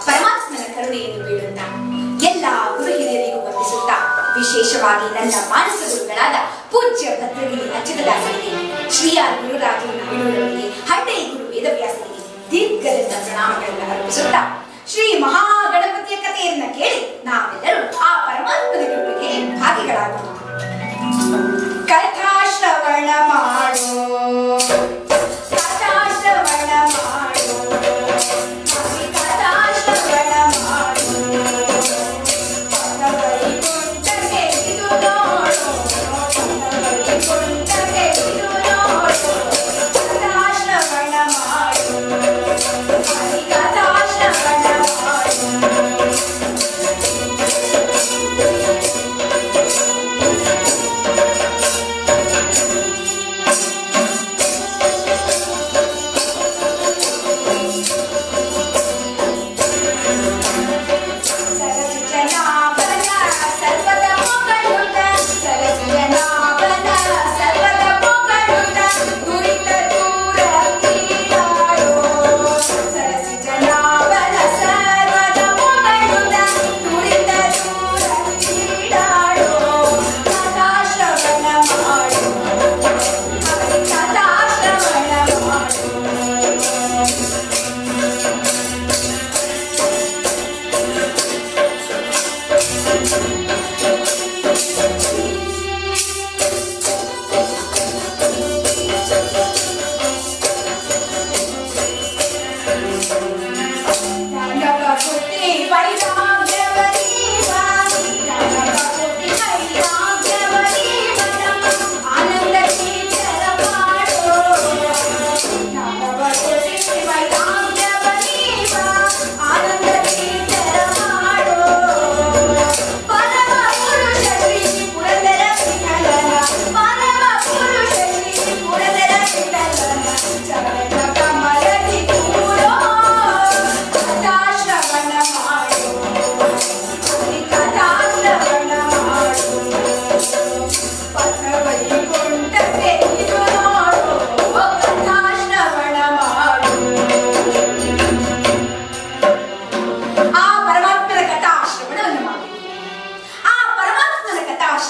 ಪರಮಾತ್ಮನ ಕರುಣೆಯನ್ನು ಬೇಡುತ್ತಾ ಎಲ್ಲ ಗುರು ಹಿರಿಯರಿಗೂ ವಂದಿಸುತ್ತಾ ವಿಶೇಷವಾಗಿ ನನ್ನ ಮಾನಸ ಗುರುಗಳಾದ ಪೂಜ್ಯ ಭದ್ರಗಿರಿ ಅಚ್ಯುತದಾಸರಿಗೆ, ಶ್ರೀಯಾರ್ ಗುರುರಾಜು ನಾವಿನೂರವರಿಗೆ, ಹಡ್ಡೆ ಗುರು ವೇದವ್ಯಾಸರಿಗೆ ದೀರ್ಘದಿಂದ ಪ್ರಣಾಮಗಳನ್ನು ಅರ್ಪಿಸುತ್ತಾ ಶ್ರೀ ಮಹಾಗಣಪತಿಯ ಕಥೆಯನ್ನ ಕೇಳಿ ನಾವೆಲ್ಲರೂ ಆ ಪರಮಾತ್ಮನ ಕೃಪೆಗೆ ಭಾಗಿಗಳಾಗೋಣ. ಕಥಾಶ್ರವಣ ಮಾಡೋ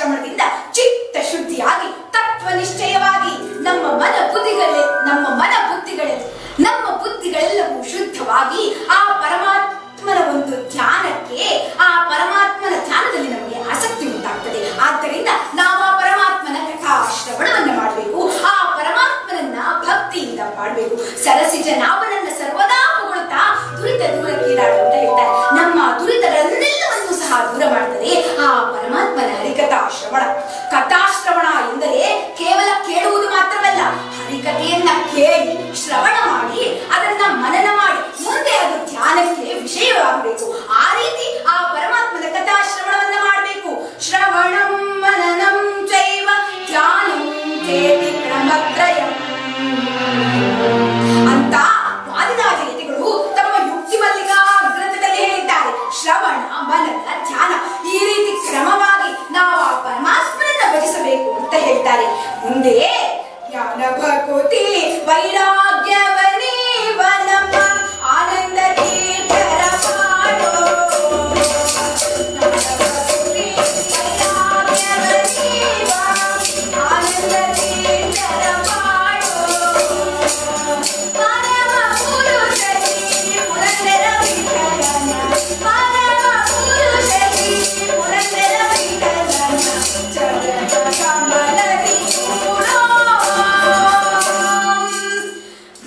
ಶ್ರವಣದಿಂದ ಚಿತ್ತ ಶುದ್ಧಿಯಾಗಿ ತತ್ವ ನಿಶ್ಚಯವಾಗಿ ನಮ್ಮ ಬುದ್ಧಿಗಳೆಲ್ಲವೂ ಶುದ್ಧವಾಗಿ ಆ ಪರಮಾತ್ಮನ ಒಂದು ಧ್ಯಾನಕ್ಕೆ, ಆ ಪರಮಾತ್ಮನ ಧ್ಯಾನದಲ್ಲಿ ನಮಗೆ ಆಸಕ್ತಿ ಉಂಟಾಗ್ತದೆ. ಆದ್ದರಿಂದ ನಾವು ಆ ಪರಮಾತ್ಮನ ಕಥಾಶ್ರವಣವನ್ನ ಮಾಡಬೇಕು, ಆ ಪರಮಾತ್ಮನನ್ನ ಭಕ್ತಿಯಿಂದ ಮಾಡಬೇಕು. ಸರಸಿಜ ನಾಮನನ್ನ ಸರ್ವದಾ ಹೊಗಳುತ್ತಾ ದುರಿತ ದೂರಕ್ಕೀಡಾಡು ಅಂತ ಹೇಳ್ತಾರೆ. ನಮ್ಮ ದುರಿತಗಳನ್ನೆಲ್ಲವನ್ನು ಸಹ ದೂರ ಮಾಡ್ತದೆ ಆ ಪರಮಾತ್ಮನ ಹರಿಕಥಾಶ್ರವಣ. ಕಥಾಶ್ರವಣ ಎಂದರೆ ಕೇವಲ ಕೇಳುವುದು ಮಾತ್ರವಲ್ಲ, ಹರಿಕಥೆಯನ್ನ ಕೇಳಿ ಶ್ರವಣ ಮಾಡಿ ಅದನ್ನ ಮನನ ಮಾಡಿ ಮುಂದೆ ಅದು ಧ್ಯಾನಕ್ಕೆ ವಿಷಯವಾಗಬೇಕು. ಆ ರೀತಿ ಆ ಪರಮಾತ್ಮನ ಕಥಾಶ್ರವಣವನ್ನ ಮಾಡಬೇಕು. ಶ್ರವಣಂ ಮನನಂ ಚೈವ ಧ್ಯಾನಂ ಚೇತಿ ಕ್ರಮತ್ರಯಂ ಅಂತ ವಾದಿರಾಜ ಯತಿಗಳು ತಮ್ಮ ಯುಕ್ತಿ ಮಲ್ಲಿಕಾ ಗ್ರಂಥದಲ್ಲಿ ಹೇಳಿದ್ದಾರೆ. ಶ್ರವಣ ಮನನ ಧ್ಯಾನ ಈ ರೀತಿ ಕ್ರಮವಾಗಿ ನಾವು ಆ ಪರಮಾತ್ಮನನ್ನ ಭಜಿಸಬೇಕು ಅಂತ ಹೇಳ್ತಾರೆ. ಮುಂದೆ ಜ್ಞಾನ ಭಕುತಿ ವೈರಾಗ್ಯವನೇ ವನಮ ಆನಂದ ತೀರ್ಥರ ಮಾಡೋ, ಆನಂದ ತೀರ್ಥರ ಮಾಡೋ, ಪರಮ ಪುರುಷಿ ಪುರಂದರ ವಿಠಲನ, ಪರಮ ಪುರುಷಿ ಪುರಂದರ ವಿಠಲನ ಚರಣ ಕಮಲದಿ ಕೂಡೋ.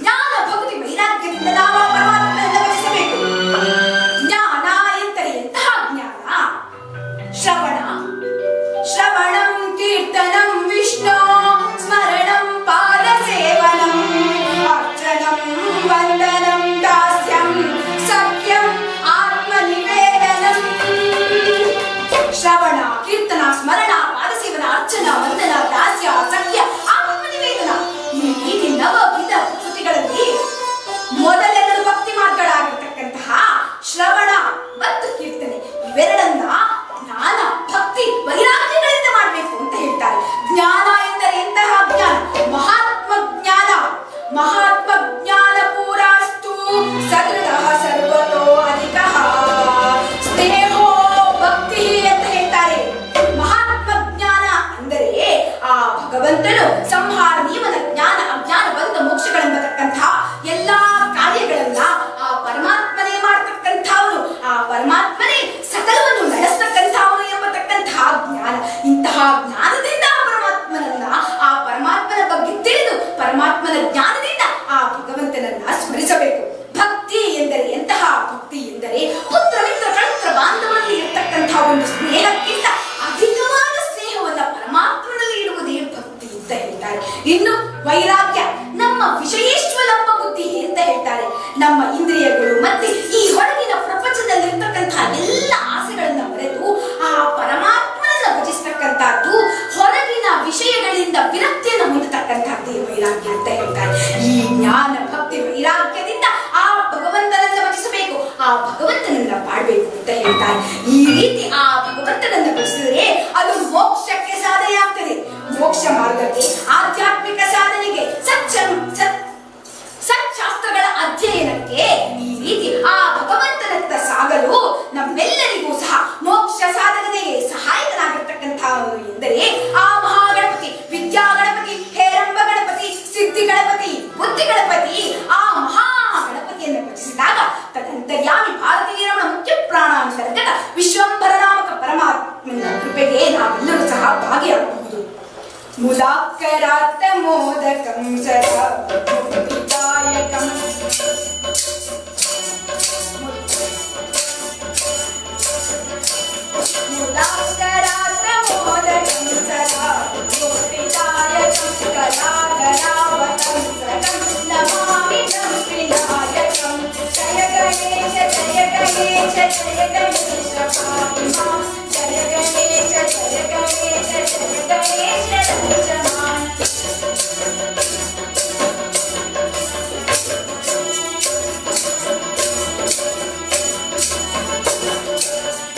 ಜ್ಞಾನ ಭಕ್ತಿ ವೈರಾಗ್ಯದಿಂದ ನಾವು ಆ ಪರಮಾತ್ಮನನ್ನ ಭಜಿಸಬೇಕು. ಜ್ಞಾನ ಎಂದರೆ ಎಂತಹ ಜ್ಞಾನ? ಶ್ರವಣಂ ಕೀರ್ತನಂ ವಿಷ್ಣು ಸ್ಮರಣಂ ಪಾದ ಸೇವನಂ ಅರ್ಚನಂ ವಂದನಂ ದಾಸ್ಯಂ ಸಖ್ಯಂ ಆತ್ಮನಿವೇದನಂ. ಶ್ರವಣ, ಕೀರ್ತನ, ಸ್ಮರಣ, ಪಾದ ಸೇವನ, ಅರ್ಚನ, ವಂದನ, ದಾಸ್ಯ, ಸಖ್ಯ, ಆತ್ಮನಿವೇದನ ಈ ರೀತಿ ನವವಿಧ ಸ್ತುತಿಗಳಲ್ಲಿ ಮೊದಲೆರಡು ಭಕ್ತಿ ಮಾರ್ಗಗಳಾಗಿರ್ತಕ್ಕಂತಹ ಶ್ರವಣ ಮತ್ತು ಕೀರ್ತನೆ ಇವೆರಡನ್ನ ಜ್ಞಾನ ಭಕ್ತಿ ವೈರಾಗ್ಯಗಳಿಂದ ಮಾಡಬೇಕು ಅಂತ ಹೇಳ್ತಾರೆ. ಜ್ಞಾನ ಎಂದರೆ ಎಂತಹ ಜ್ಞಾನ? ಮಹಾತ್ಮ ಜ್ಞಾನ. ಮಹಾತ್ಮ ಜ್ಞಾನ ಪೂರಾಸ್ತು ಸದೃಢ ಸರ್ವತೋ ಅಧಿಕ ಸ್ನೇಹೋ ಭಕ್ತಿ ಅಂತ ಹೇಳ್ತಾರೆ. ಮಹಾತ್ಮ ಜ್ಞಾನ ಅಂದರೆ ಆ ಭಗವಂತನು ಸಂಹಾರ ನಿಯಮನ ಜ್ಞಾನ, ಅಜ್ಞಾನ ಬಂಧ ಮೋಕ್ಷಗಳೆಂಬತಕ್ಕಂತಹ ಎಲ್ಲಾ ಕಾರ್ಯಗಳನ್ನ ಆ ಪರಮಾತ್ಮನೇ ಮಾಡ್ತಕ್ಕಂಥವನು, ಆ ಪರಮಾತ್ಮನೇ ಸಕಲವನ್ನು ನಡೆಸ್ತಕ್ಕಂಥವನು ಎಂಬತಕ್ಕಂತಹ ಜ್ಞಾನ. ಇಂತಹ ಜ್ಞಾನದಿಂದ ಆ ಪರಮಾತ್ಮನ ಬಗ್ಗೆ ತಿಳಿದು ಪರಮಾತ್ಮನ ಜ್ಞಾನದಿಂದ ಆ ಭಗವಂತನನ್ನ ಸ್ಮರಿಸಬೇಕು. ಭಕ್ತಿ ಎಂದರೆ ಎಂತಹ ಭಕ್ತಿ ಎಂದರೆ ಪುತ್ರ ಮಿತ್ರ ಕಳತ್ರ ಬಾಂಧವರಲ್ಲಿ ಇರತಕ್ಕಂತಹ ಒಂದು ಸ್ನೇಹಕ್ಕಿಂತ ಅಧಿಕವಾದ ಸ್ನೇಹವನ್ನ ಪರಮಾತ್ಮನಲ್ಲಿ ಇಡುವುದೇ ಭಕ್ತಿ ಅಂತ ಹೇಳ್ತಾರೆ. ಇನ್ನು ವೈರಾಗ್ಯ ನಮ್ಮ ವಿಷಯೇಶ್ವಲಂಬ ಬುದ್ಧಿ ಅಂತ ಹೇಳ್ತಾರೆ. ನಮ್ಮ ಇಂದ್ರಿಯಗಳು ಮತ್ತೆ ಈ ಹೊರಗಿನ ಪ್ರಪಂಚದಲ್ಲಿರ್ತಕ್ಕಂತಹ ಎಲ್ಲ ಆಸೆಗಳನ್ನ ಮರೆತು ಆ ಪರಮಾತ್ಮನನ್ನ ಭಜಿಸ್ತಕ್ಕಂಥದ್ದು, ಹೊರಗಿನ ವಿಷಯಗಳಿಂದ ವಿರಕ್ತಿಯನ್ನು ಹೊಂದತಕ್ಕಂಥದ್ದೇ ವೈರಾಗ್ಯ ಅಂತ ಹೇಳ್ತಾರೆ. ಈ ಜ್ಞಾನ ಭಕ್ತಿ ವೈರಾಗ್ಯದಿಂದ ಆ ಭಗವಂತನನ್ನ ಭಜಿಸಬೇಕು, ಆ ಭಗವಂತನನ್ನ ಮಾಡಬೇಕು ಅಂತ ಹೇಳ್ತಾರೆ. ಈ ರೀತಿ ಆ ಭಗವಂತನನ್ನ ಭಜಿಸಿದರೆ ಅದು ಮೋಕ್ಷಕ್ಕೆ ಸಾಧನೆ ಆಗ್ತದೆ. ಮೋಕ್ಷ ಮಾರ್ಗಕ್ಕೆ, ಆಧ್ಯಾತ್ಮಿಕ ಸಾಧನೆಗೆ, ಸಚ್ಚಾಸ್ತ್ರಗಳ ಅಧ್ಯಯನಕ್ಕೆ ಈ ರೀತಿ ಆ ಭಗವಂತನತ್ತ ಸಾಗಲು ನಮ್ಮೆಲ್ಲರಿಗೂ ಸಹ ಮೋಕ್ಷ ಸಾಧನೆಗೆ ಸಹಾಯಕನಾಗಿರ್ತಕ್ಕಂಥವನು ಎಂದರೆ ಆ ಮಹಾಗಣಪತಿ, ವಿದ್ಯಾ ಗಣಪತಿ, ಹೇರಂಬ ಗಣಪತಿ, ಸಿದ್ಧಿ ಗಣಪತಿ, ಬುದ್ಧಿ ಗಣಪತಿ. ಆ ಮಹಾಗಣಪತಿಯನ್ನು ಭಜಿಸಿದಾಗ ತದಂತರ್ಯಾಮಿ ಭಾರತೀಯ ಮುಖ್ಯ ಪ್ರಾಣ ಅಂತರ್ಗತ ವಿಶ್ವಂಭರ ನಾಮಕ ಪರಮಾತ್ಮನ ಕೃಪೆಗೆ ನಾವೆಲ್ಲರೂ ಸಹ ಭಾಗಿಯಾಗಬಹುದು. ಮುದಾಕರಾತ್ತ ಮೋದಕಂ ಸದಾ ಮುಕ್ತಿದಾಯಕಂ ಮುದಾಕರಾತ್ತ ಮೋದಕಂ ಸದಾ ಮುಕ್ತಿದಾಯಕಂ ಕಲಾಕರಾವತಂ ಸದಂ ನಮಾಮಿ ತಂ ವಿನಾಯಕಂ. ಜಯ ಗಣೇಶ ಜಯ ಗಣೇಶ ಜಯ ಗಣೇಶ ಪಾಹಿ ಮಾಂ. ಜಯ ಗಣೇಶ ಜಯ ಗಣೇಶ ಜಯ ಗಣೇಶ ರಕ್ಷ ಮಾಂ.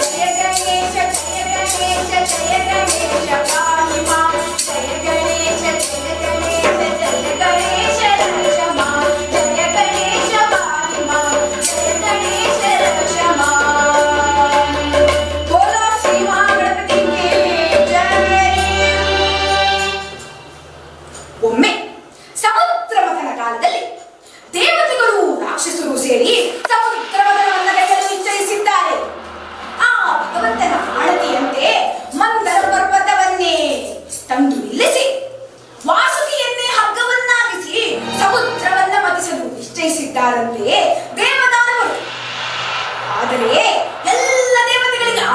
ಜಯ ಗಣೇಶ ಜಯ ಗಣೇಶ ಜಯ ಗಣೇಶ ಪಾಹಿ ಮಾಂ. ಜಯ ಗಣೇಶ ಜಯ ಗಣೇಶ ಜಯ ಗಣೇಶ ರಕ್ಷ ಮಾಂ. ಜಯ ಗಣೇಶ ಪಾಹಿ ಮಾಂ. ಜಯ ಗಣೇಶ ರಕ್ಷ ಮಾಂ. बोलो श्री महागणपति की जय।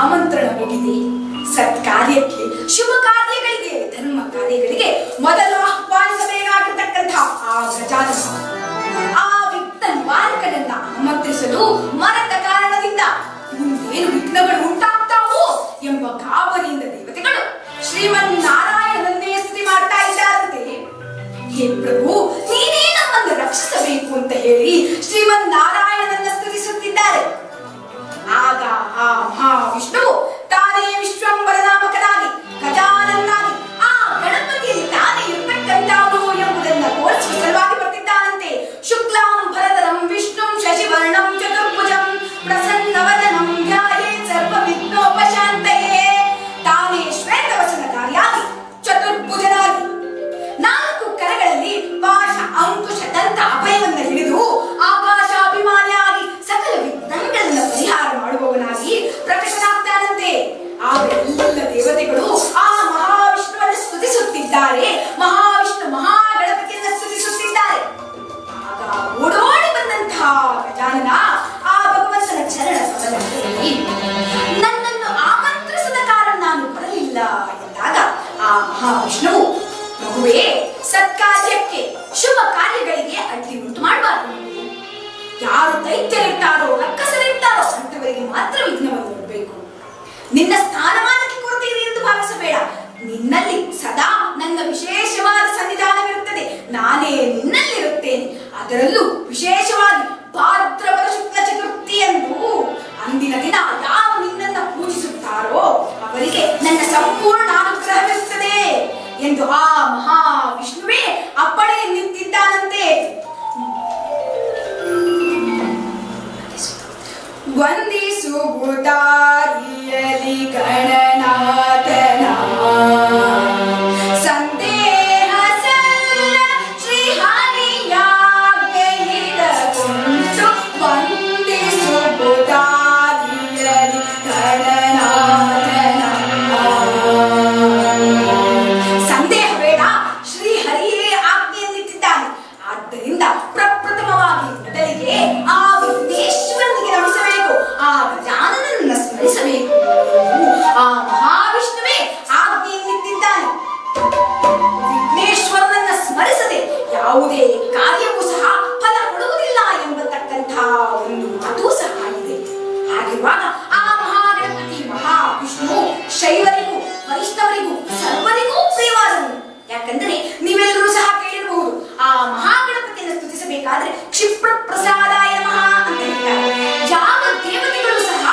ಆಮಂತ್ರಣ ಹೋಗಿದೆ. ಸತ್ಕಾರ್ಯಕ್ಕೆ, ಶುಭ ಕಾರ್ಯಗಳಿಗೆ, ಧರ್ಮ ಕಾರ್ಯಗಳಿಗೆ ಮೊದಲು ಆಹ್ವಾನಿಸಬೇಕಾಗಿರ್ತಕ್ಕಂಥ ಆ ಗಜಾನನ, ಆ ವಿಘ್ನ ನಿವಾರಕನನ್ನ ಆಮಂತ್ರಿಸಲು ಮರೆತ ಕಾರಣದಿಂದ ಮುಂದೇನು ವಿಘ್ನಗಳು ಉಂಟಾಗ್ತಾವೋ ಎಂಬ ಗಾಬರಿಯಿಂದ ದೇವತೆಗಳು ಶ್ರೀಮನ್ನಾರಾಯಣನನ್ನೇ ಸ್ತುತಿ ಮಾಡ್ತಾ ಇದ್ದಾರಂತೆ. ಹೇ ಪ್ರಭು, ನೀನೇ ನಮ್ಮನ್ನು ರಕ್ಷಿಸಬೇಕು ಅಂತ ಹೇಳಿ ಶ್ರೀಮನ್ನಾರಾಯಣನನ್ನ ಸ್ತುತಿಸುತ್ತಿದ್ದಾರೆ. ಆಗ ಆ ಮಹಾವಿಷ್ಣುವು ತಾನೇ ವಿಶ್ವಂಬರ ನಾಮಕನಾಗಿ ಗಜಾನನಾಗಿ ಆ ಗಣಪತಿಯಲ್ಲಿ ತಾನೇ ಇರತಕ್ಕಂಥವನು ಎಂಬುದನ್ನು ತೋರಿಸುವ ಸಲುವಾಗಿ ಬರ್ತಿದ್ದಾನಂತೆ. ಶುಕ್ಲಾಂ ಭರಧರಂ ವಿಷ್ಣುಂ ಶಶಿವರ್ಣಂ ಚತುರ್ಭುಜಂ ಪ್ರಸನ್ನವದನಂ ಧ್ಯಾಯೇತ್ ಸರ್ವವಿಘ್ನೋಪಶಾಂತಯೇ. ತಾನೇ ಶ್ವೇತವಸನಕಾರಿಯಾಗಿ ಚತುರ್ಭುಜನಾಗಿ 4 ಕರಗಳಲ್ಲಿ ಪಾಶ ಅಂಕುಶ ದಂತ ಅಭಯವನ್ನು ಹಿಡಿದು ಆಕಾಶಾಭಿಮಾನಿಯಾಗಿ ಸಕಲ ವಿಘ್ನಗಳನ್ನು ಪರಿಹಾರ ಮಾಡುವವನಾಗಿ ಪ್ರಕಟನಾಗ್ತಾನಂತೆ. ಆಗ ಎಲ್ಲ ದೇವತೆಗಳು ಆ ಮಹಾವಿಷ್ಣುವನ್ನು ಸ್ತುತಿಸುತ್ತಿದ್ದಾರೆ, ಮಹಾವಿಷ್ಣು ಮಹಾಗಣಪತಿಯನ್ನು ಸ್ತುತಿಸುತ್ತಿದ್ದಾರೆ. ಆಗ ಓಡೋಡಿ ಬಂದಂತಹ ಗಜಾನನ ಆ ಭಗವಂತನ ಚರಣ ಕಮಲದಲ್ಲಿ ನನ್ನನ್ನು ಆಮಂತ್ರಿಸದ ಕಾರಣ ನಾನು ಬರಲಿಲ್ಲ ಎಂದಾಗ ಆ ಮಹಾವಿಷ್ಣುವು, ಮಗುವೇ, ಸತ್ಕಾರ್ಯಕ್ಕೆ, ಶುಭ ಕಾರ್ಯಗಳಿಗೆ ಅಡ್ಡಿ ಉಂಟು ಮಾಡಬಾರದು. ಯಾರು ದೈತ್ಯರಿರ್ತಾರೋ, ರಕ್ಕಸರಿರ್ತಾರೋ ಅಂತವರಿಗೆ ಮಾತ್ರ ವಿಘ್ನವನ್ನು ಕೊಡಬೇಕು. ನಿನ್ನ ಸ್ಥಾನಮಾನಕ್ಕೆ ಕೊರತೆ ಇದೆ ಎಂದು ಭಾವಿಸಬೇಡ. ನಿನ್ನಲ್ಲಿ ಸದಾ ನನ್ನ ವಿಶೇಷವಾದ ಸನ್ನಿಧಾನವಿರುತ್ತದೆ. ನಾನೇ ನಿನ್ನಲ್ಲಿರುತ್ತೇನೆ. ಅದರಲ್ಲೂ ವಿಶೇಷವಾಗಿ ಭಾದ್ರಪದ ಶುಕ್ಲ ಚತುರ್ಥಿಯಂದು ಅಂದಿನ ದಿನ ಯಾರು ನಿನ್ನನ್ನು ಪೂಜಿಸುತ್ತಾರೋ ಅವರಿಗೆ ನನ್ನ ಸಂಪೂರ್ಣ ಅನುಗ್ರಹವಿರುತ್ತದೆ ಎಂದು ಆ ಮಹಾವಿಷ್ಣುವೇ ಅಪ್ಪಣೆ ನಿಂತಿದ್ದಾನಂತೆ. ವಂದಿಸುವುದಾರಿಯಲಿ ಗಣನಾಥನ ಸಂದೇಹ ಸಲ್ಲ ಶ್ರೀಹರಿಯಾಜ್ಞೆಯಿದಗುಂಟು. ವಂದಿಸುವುದಾರಿಯಲಿ ಗಣನಾಥನ. ಸಂದೇಹ ಬೇಡ, ಶ್ರೀಹರಿಯೇ ಆಜ್ಞೆಯನ್ನಿಟ್ಟಿದ್ದಾನೆ. ಆದ್ದರಿಂದ ಪ್ರಪ್ರಥಮವಾಗಿ ಮೊದಲಿಗೆ ಆ ವಿಘ್ನೇಶ್ವರನಿಗೆ ನಮಿಸಬೇಕು, ಆ ಗಜಾನನನ್ನ ಸ್ಮರಿಸಬೇಕು. ಆ ಮಹಾವಿಷ್ಣುವೇ ಆಜ್ಞೆಯನ್ನಿಟ್ಟಿದ್ದಾನೆ. ವಿಘ್ನೇಶ್ವರನನ್ನ ಸ್ಮರಿಸದೆ ಯಾವುದೇ ಕಾರ್ಯವೂ ಸಹ ಫಲ ಕೊಡುವುದಿಲ್ಲ ಎಂಬತಕ್ಕಂತಹ ಒಂದು ಮಾತು ಸಹ ಇದೆ. ಹಾಗಿರುವಾಗ ಆ ಮಹಾಗಣಪತಿ ಮಹಾವಿಷ್ಣು ಶೈವರಿಗೂ ವೈಷ್ಣವರಿಗೂ ಸರ್ವರಿಗೂ ಪ್ರಿಯವಾದನು. ಯಾಕಂದ್ರೆ ನೀವೆಲ್ಲರೂ ಸಹ ಕೇಳಿರಬಹುದು, ಆ ಮಹಾಗಣಪತಿಯನ್ನು ಸ್ತುತಿಸಬೇಕಾದ್ರೆ ಕ್ಷಿಪ್ರ ಪ್ರಸಾದಾಯ ನಮಃ ಅಂತ ಹೇಳ್ತಾರೆ. ಯಾವ ದೇವತೆಗಳು ಸಹ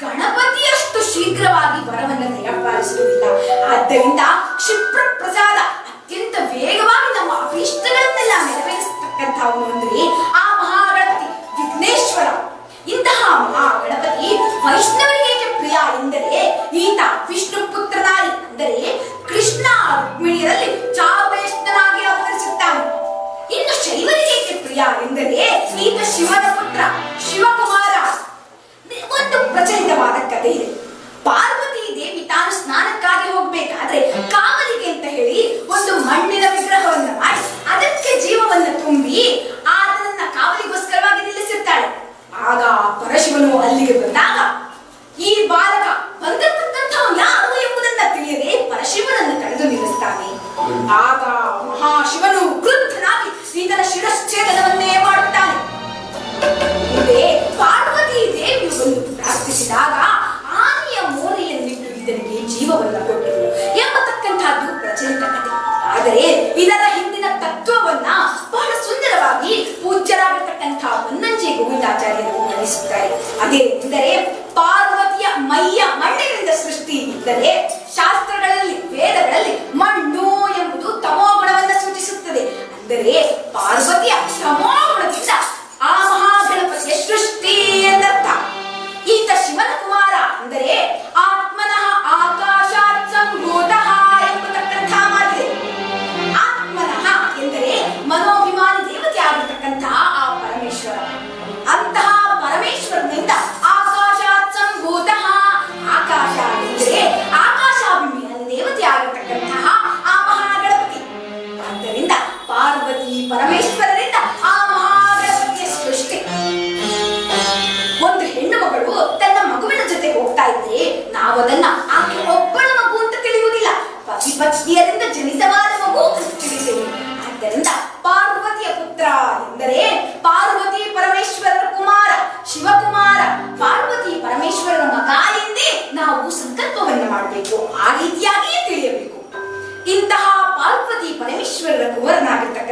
ಗಣಪತಿಯಷ್ಟು ಶೀಘ್ರವಾಗಿ ವರವನ್ನು ದಯಪಾಲಿಸುವುದಿಲ್ಲ. ಆದ್ದರಿಂದ ಕ್ಷಿಪ್ರ ಪ್ರಸಾದ ಅತ್ಯಂತ ವೇಗವಾಗಿ ನಮ್ಮ ಅಭೀಷ್ಟಗಳನ್ನೆಲ್ಲ ನೆರವೇರಿಸತಕ್ಕಂಥವನು ಅಂದ್ರೆ ಆ ಮಹಾಗಣಪತಿ ವಿಘ್ನೇಶ್ವರ. ಇಂತಹ ಮಹಾಗಣಪತಿ ವೈಷ್ಣವರಿಗೆ ಪ್ರಿಯ ಎಂದರೆ ಈತ ವಿಷ್ಣು ಪುತ್ರನಾಗಿ, ಅಂದರೆ ಕೃಷ್ಣ ರುಕ್ಮಿಣಿಯರಲ್ಲಿ ಚಾರುವೇಶ್ವರನಾಗಿ ಅವತರಿಸುತ್ತಾನೆ. ಇನ್ನು ಶೈವರಿಗೆ ಪ್ರಿಯ ಎಂದರೆ ಈತ ಶಿವನ ಪುತ್ರ, ಶಿವಕುಮಾರ. ಒಂದು ಪ್ರಚಲಿತವಾದ ಕಥೆ ಇದೆ. ಪಾರ್ವತಿ ದೇವಿ ತಾನು ಸ್ನಾನಕ್ಕಾಗಿ ಹೋಗ್ಬೇಕಾದ್ರೆ ಕಾವಲಿಗೆ ಅಂತ ಹೇಳಿ ಒಂದು ಮಣ್ಣಿನ ವಿಗ್ರಹವನ್ನು ಮಾಡಿ ಅದಕ್ಕೆ ಜೀವವನ್ನು ತುಂಬಿ ಆತನ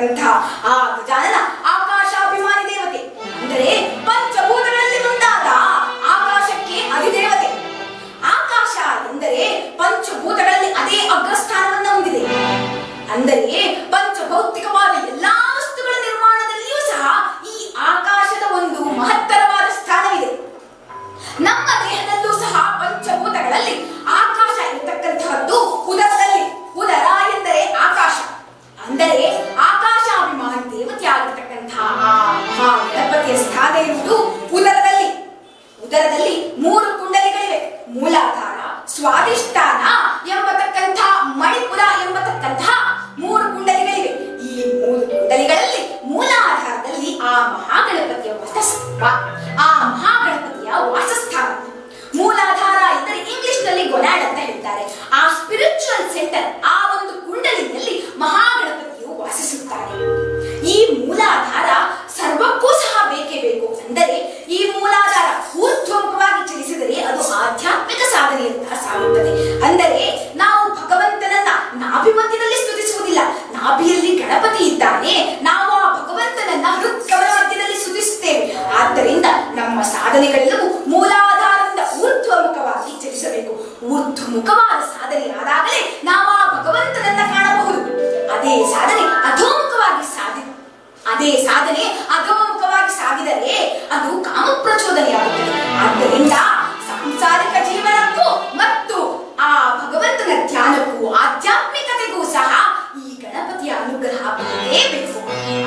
ಆಗಿರತಕ್ಕಂತಹ ಆ ಗಜಾನನ ಆಕಾಶಾಭಿಮಾನಿ ದೇವತೆ, ಅಂದರೆ ಪಂಚಭೂತಗಳಲ್ಲಿ ಒಂದಾದ ಆಕಾಶಕ್ಕೆ ಅಧಿದೇವತೆ. ಆಕಾಶ ಎಂದರೆ ಪಂಚಭೂತಗಳಲ್ಲಿ ಅದೇ ಅಗ್ರಸ್ಥಾನವನ್ನು ಹೊಂದಿದೆ. ಅಂದರೆ ಪಂಚಭೌತಿಕವಾದ ಎಲ್ಲಾ ವಸ್ತುಗಳ ನಿರ್ಮಾಣದಲ್ಲಿಯೂ ಸಹ ಈ ಆಕಾಶದ ಒಂದು ಮಹತ್ತರವಾದ ಸ್ಥಾನವಿದೆ. ನಮ್ಮ ದೇಹದಲ್ಲೂ ಸಹ ಪಂಚಭೂತಗಳಲ್ಲಿ ಆಕಾಶ ಇರತಕ್ಕಂತಹದ್ದು ಉದರದಲ್ಲಿ. ಉದರ ಎಂದರೆ ಆಕಾಶ, ಅಂದರೆ ಆಕಾಶಾಭಿಮಾನಿ ದೇವತೆ ಆಗಿರತಕ್ಕಂತಹ ಆ ಗಣಪತಿಯ ಸ್ಥಾನ ಇರುವುದು ಉದರದಲ್ಲಿ. ಉದರದಲ್ಲಿ 3 ಕುಂಡಲಿಗಳಿವೆ. ಮೂಲಾಧಾರ, ಸ್ವಾಧಿಷ್ಠಾನ ಎಂಬತಕ್ಕಂಥ, ಮಣಿಪುರ ಎಂಬತಕ್ಕಂತಹ 3 ಕುಂಡಲಿಗಳಿವೆ. ಈ 3 ಕುಂಡಲಿಗಳಲ್ಲಿ ಮೂಲಾಧಾರದಲ್ಲಿ ಆ ಮಹಾಗಣಪತಿಯ ವಾಸಸ್ಥಾನ. ಮೂಲಾಧಾರ ಎಂದರೆ ಇಂಗ್ಲಿಷ್ ನಲ್ಲಿ ಗೊನಾಡ್ ಅಂತ ಹೇಳ್ತಾರೆ. ಆ ಸ್ಪಿರಿಚುವಲ್ ಸೆಂಟರ್, ಆ ಒಂದು ಕುಂಡಲಿನಲ್ಲಿ ಮಹಾಗಣಪತಿಯು ವಾಸಿಸುತ್ತಾರೆ. ಈ ಮೂಲಾಧಾರ ಸರ್ವಕ್ಕೂ ಸಹ ಬೇಕೇ ಬೇಕು. ಅಂದರೆ ಈ ಮೂಲಾಧಾರ ಊರ್ಧ್ವಮುಖವಾಗಿ ಚಲಿಸಿದರೆ ಅದು ಆಧ್ಯಾತ್ಮಿಕ ಸಾಧನೆಯಂತಹ ಸಾಗುತ್ತದೆ. ಅಂದರೆ ನಾವು ಭಗವಂತನನ್ನ ನಾಭಿ ಮಧ್ಯದಲ್ಲಿ ಸ್ತುತಿಸುವುದಿಲ್ಲ. ನಾಭಿಯಲ್ಲಿ ಗಣಪತಿ ಇದ್ದಾನೆ, ನಾವು ಆ ಭಗವಂತನನ್ನ ಹೃತ್ಕಮಲ ಮಧ್ಯದಲ್ಲಿ ಸ್ತುತಿಸುತ್ತೇವೆ. ಆದ್ದರಿಂದ ನಮ್ಮ ಸಾಧನೆಗಳೆಲ್ಲವೂ ಮೂಲಾಧಾರದಿಂದ ಊರ್ಧ್ವಮುಖವಾಗಿ ಚಲಿಸಬೇಕು. ಊರ್ಧ್ವಮುಖವಾದ ಸಾಧನೆ ಆದಾಗಲೇ ನಾವು ಆ ಭಗವಂತನನ್ನ ಕಾಣಬಹುದು. ಅದೇ ಸಾಧನೆ ಅಧೋಮುಖವಾಗಿ ಸಾಗಿದರೆ ಅದು ಕಾಮ ಪ್ರಚೋದನೆಯಾಗುತ್ತದೆ. ಆದ್ದರಿಂದ ಸಾಂಸಾರಿಕ ಜೀವನಕ್ಕೂ ಮತ್ತು ಆ ಭಗವಂತನ ಧ್ಯಾನಕ್ಕೂ ಆಧ್ಯಾತ್ಮಿಕತೆಗೂ ಸಹ ಈ ಗಣಪತಿಯ ಅನುಗ್ರಹ ಬೇಕೇ.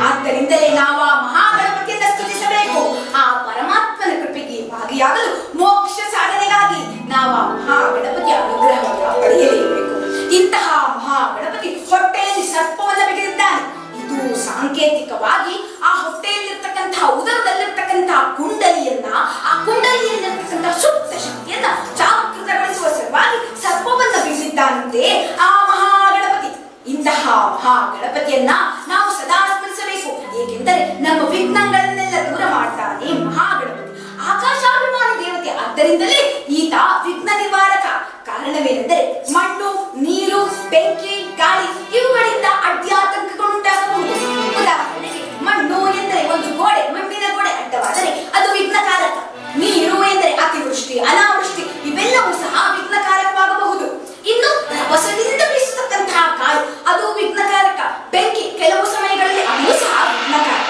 ಆದ್ದರಿಂದಲೇ ನಾವು ಆ ಮಹಾಗಣಪತಿಯನ್ನು ಸ್ತುತಿಸಬೇಕು. ಆ ಪರಮಾತ್ಮನ ಕೃಪೆಗೆ ಭಾಗಿಯಾಗಲು ಮೋಕ್ಷ ಸಾಧನೆಗಾಗಿ ನಾವು ಆ ಮಹಾಗಣಪತಿಯ ಅನುಗ್ರಹವನ್ನು ಪಡೆಯಲೇಬೇಕು. ಇಂತಹ ಮಹಾಗಣಪತಿ ಹೊಟ್ಟೆಯಲ್ಲಿ ಸರ್ಪವನ್ನು ಬಿಗಿದಿದ್ದಾನೆ. ಇದು ಸಾಂಕೇತಿಕವಾಗಿ ಆ ಹೊಟ್ಟೆಯಲ್ಲಿರ್ತಕ್ಕಂತಹ, ಉದರದಲ್ಲಿರ್ತಕ್ಕಂತಹ ಕುಂಡಲಿಯನ್ನ, ಆ ಕುಂಡಲಿಯಲ್ಲಿರ್ತಕ್ಕಂತಹ ಸುಪ್ತ ಶಕ್ತಿಯನ್ನ ಜಾಗೃತಗೊಳಿಸುವ ಸಲುವಾಗಿ ಸರ್ಪವನ್ನು ಬಿಗಿದಿದ್ದಾನಂತೆ ಆ ಮಹಾಗಣಪತಿ. ಇಂತಹ ಮಹಾಗಣಪತಿಯನ್ನ ನಾವು ಸದಾ ಸ್ಮರಿಸಬೇಕು. ಏಕೆಂದರೆ ನಮ್ಮ ವಿಘ್ನಗಳನ್ನೆಲ್ಲ ದೂರ ಮಾಡ್ತಾನೆ ಮಹಾಗಣಪತಿ. ಆಕಾಶಾಭಿಮಾನಿ ದೇವತೆ, ಆದ್ದರಿಂದಲೇ ಈತ ವಿಘ್ನ ನಿವಾರಕ. ಕಾರಣವೇನೆಂದರೆ ಮಣ್ಣು, ನೀರು, ಬೆಂಕಿ, ಗಾಳಿ ಇವುಗಳಿಂದ ಅಡ್ಡಿಯಾತಂಕಗಳುಂಟಾಗಬಹುದು. ಉದಾಹರಣೆಗೆ ಮಣ್ಣು ಎಂದರೆ ಒಂದು ಗೋಡೆ, ಮಣ್ಣಿನ ಗೋಡೆ ಅಡ್ಡವಾದರೆ ಅದು ವಿಘ್ನಕಾರಕ. ನೀರು ಎಂದರೆ ಅತಿವೃಷ್ಟಿ, ಅನಾವೃಷ್ಟಿ ಇವೆಲ್ಲವೂ ಸಹ ವಿಘ್ನಕಾರಕವಾಗಬಹುದು. ಇನ್ನು ರಭಸದಿಂದ ಬೀಸತಕ್ಕಂತಹ ಗಾಳಿ ಅದು ವಿಘ್ನಕಾರಕ. ಬೆಂಕಿ ಕೆಲವು ಸಮಯಗಳಲ್ಲಿ ಅದು ಸಹ ವಿಘ್ನಕಾರಕ.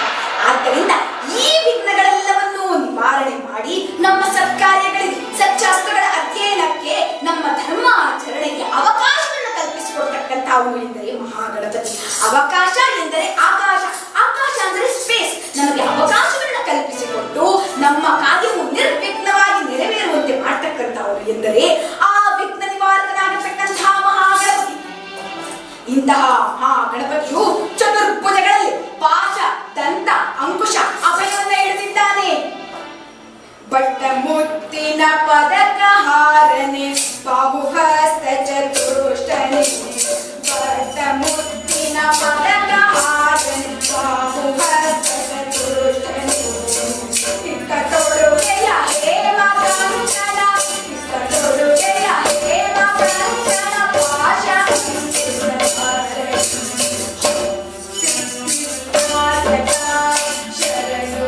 ಆದ್ದರಿಂದ ಈ ವಿಘ್ನಗಳೆಲ್ಲವನ್ನೂ ನಿವಾರಣೆ ಮಾಡಿ ನಮ್ಮ ಸತ್ಕಾರ್ಯಗಳಿಗೆ, ಸಚ್ಚಾಸ್ತ್ರಗಳ ಅಧ್ಯಯನಕ್ಕೆ, ನಮ್ಮ ಧರ್ಮಾಚರಣೆಗೆ ಅವಕಾಶವನ್ನು ಕಲ್ಪಿಸಿಕೊಡ್ತಕ್ಕಂಥವು ಎಂದರೆ ಮಹಾಗಣಪತಿ. ಅವಕಾಶ ಎಂದರೆ ಆಕಾಶ, ಆಕಾಶ ಅಂದರೆ ಸ್ಪೇಸ್. ನಮಗೆ ಅವಕಾಶವನ್ನು ಕಲ್ಪಿಸಿಕೊಟ್ಟು ನಮ್ಮ ಕಾರ್ಯವು ನಿರ್ವಿಘ್ನವಾಗಿ ನೆರವೇರುವಂತೆ ಮಾಡ್ತಕ್ಕಂಥವರು ಎಂದರೆ ಆ ವಿಘ್ನ ನಿವಾರಕನಾಗಿರ್ತಕ್ಕಂತಹ ಮಹಾಗಣಪತಿ. ಇಂತಹ ಮಹಾಗಣಪತಿಯು ಚತುರ್ಭುಜಗಳಲ್ಲಿ ಪಾಶ, ದಂತ, ಅಂಕುಶ, ಅಭಯವನ್ನು ಹಿಡಿದಿದ್ದಾನೆ. ಬಟ್ಟ ಮುತ್ತಿನ ಪದಕ ಹಾರನೆ, ಬಾಹುಹಸ್ತ ಚತುಷ್ಟನೆ. ಬಟ್ಟ ಮುತ್ತಿನ ಪದಕ ಹಾರನೆ, ಬಾಹುಹಸ್ತ ಚತುಷ್ಟನೆ. ಇತ್ತ ತೊಡುಗೆಯ ಹೇಮ ಕಂಕಣ, ಇತ್ತ ತೊಡುಗೆಯ ಹೇಮ ಕಂಕಣ, ಪಾಶ ಶರಣು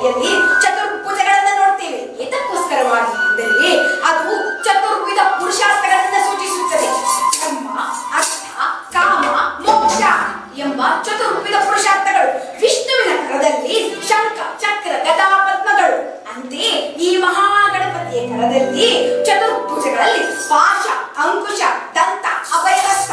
ಕೈಯಲ್ಲಿ ಚತುರ್ಭುಜಗಳನ್ನ ನೋಡ್ತೇವೆ. ಏತಕ್ಕೋಸ್ಕರವಾಗಿ ಎಂದರೆ ಅದು ಚತುರ್ವಿಧ ಪುರುಷಾರ್ಥಗಳನ್ನ ಸೂಚಿಸುತ್ತದೆ. ಧರ್ಮ, ಅರ್ಥ, ಕಾಮ, ಮೋಕ್ಷ ಎಂಬ ಚತುರ್ವಿಧ ಪುರುಷಾರ್ಥಗಳು ವಿಷ್ಣುವಿನ ಕರದಲ್ಲಿ ಶಂಖ, ಚಕ್ರ, ಗದಾ, ಪದ್ಮಗಳು. ಅಂತೆಯೇ ಈ ಮಹಾಗಣಪತಿಯ ಕರದಲ್ಲಿ ಚತುರ್ಭುಜಗಳಲ್ಲಿ ಪಾಶ, ಅಂಕುಶ, ದಂತ, ಅಭಯಹಸ್ತ.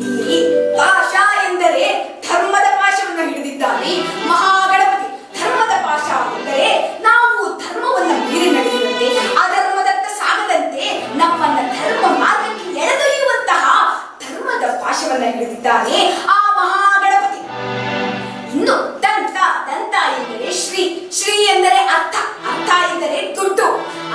ಇಲ್ಲಿ ಪಾಶ ಎಂದರೆ ಧರ್ಮದ ಪಾಶವನ್ನು ಹಿಡಿದಿದ್ದಾನೆ ಮಹಾಗಣಪತಿ. ಧರ್ಮದ ಪಾಶ ಎಂದರೆ ನಾವು ಧರ್ಮವನ್ನ ಮೀರಿ ನಡೆಯುವಂತೆ, ಅಧರ್ಮದತ್ತ ಸಾಗದಂತೆ ನಮ್ಮನ್ನ ಧರ್ಮ ಮಾರ್ಗಕ್ಕೆ ಎಳೆದೊಯ್ಯುವಂತಹ ಧರ್ಮದ ಪಾಶವನ್ನ ಹಿಡಿದಿದ್ದಾನೆ ಆ ಮಹಾಗಣಪತಿ. ಇನ್ನು ದಂತ, ದಂತ ಎಂದರೆ ಶ್ರೀ, ಶ್ರೀ ಎಂದರೆ ಅರ್ಥ, ಅರ್ಥ ಎಂದರೆ ದುಡ್ಡು.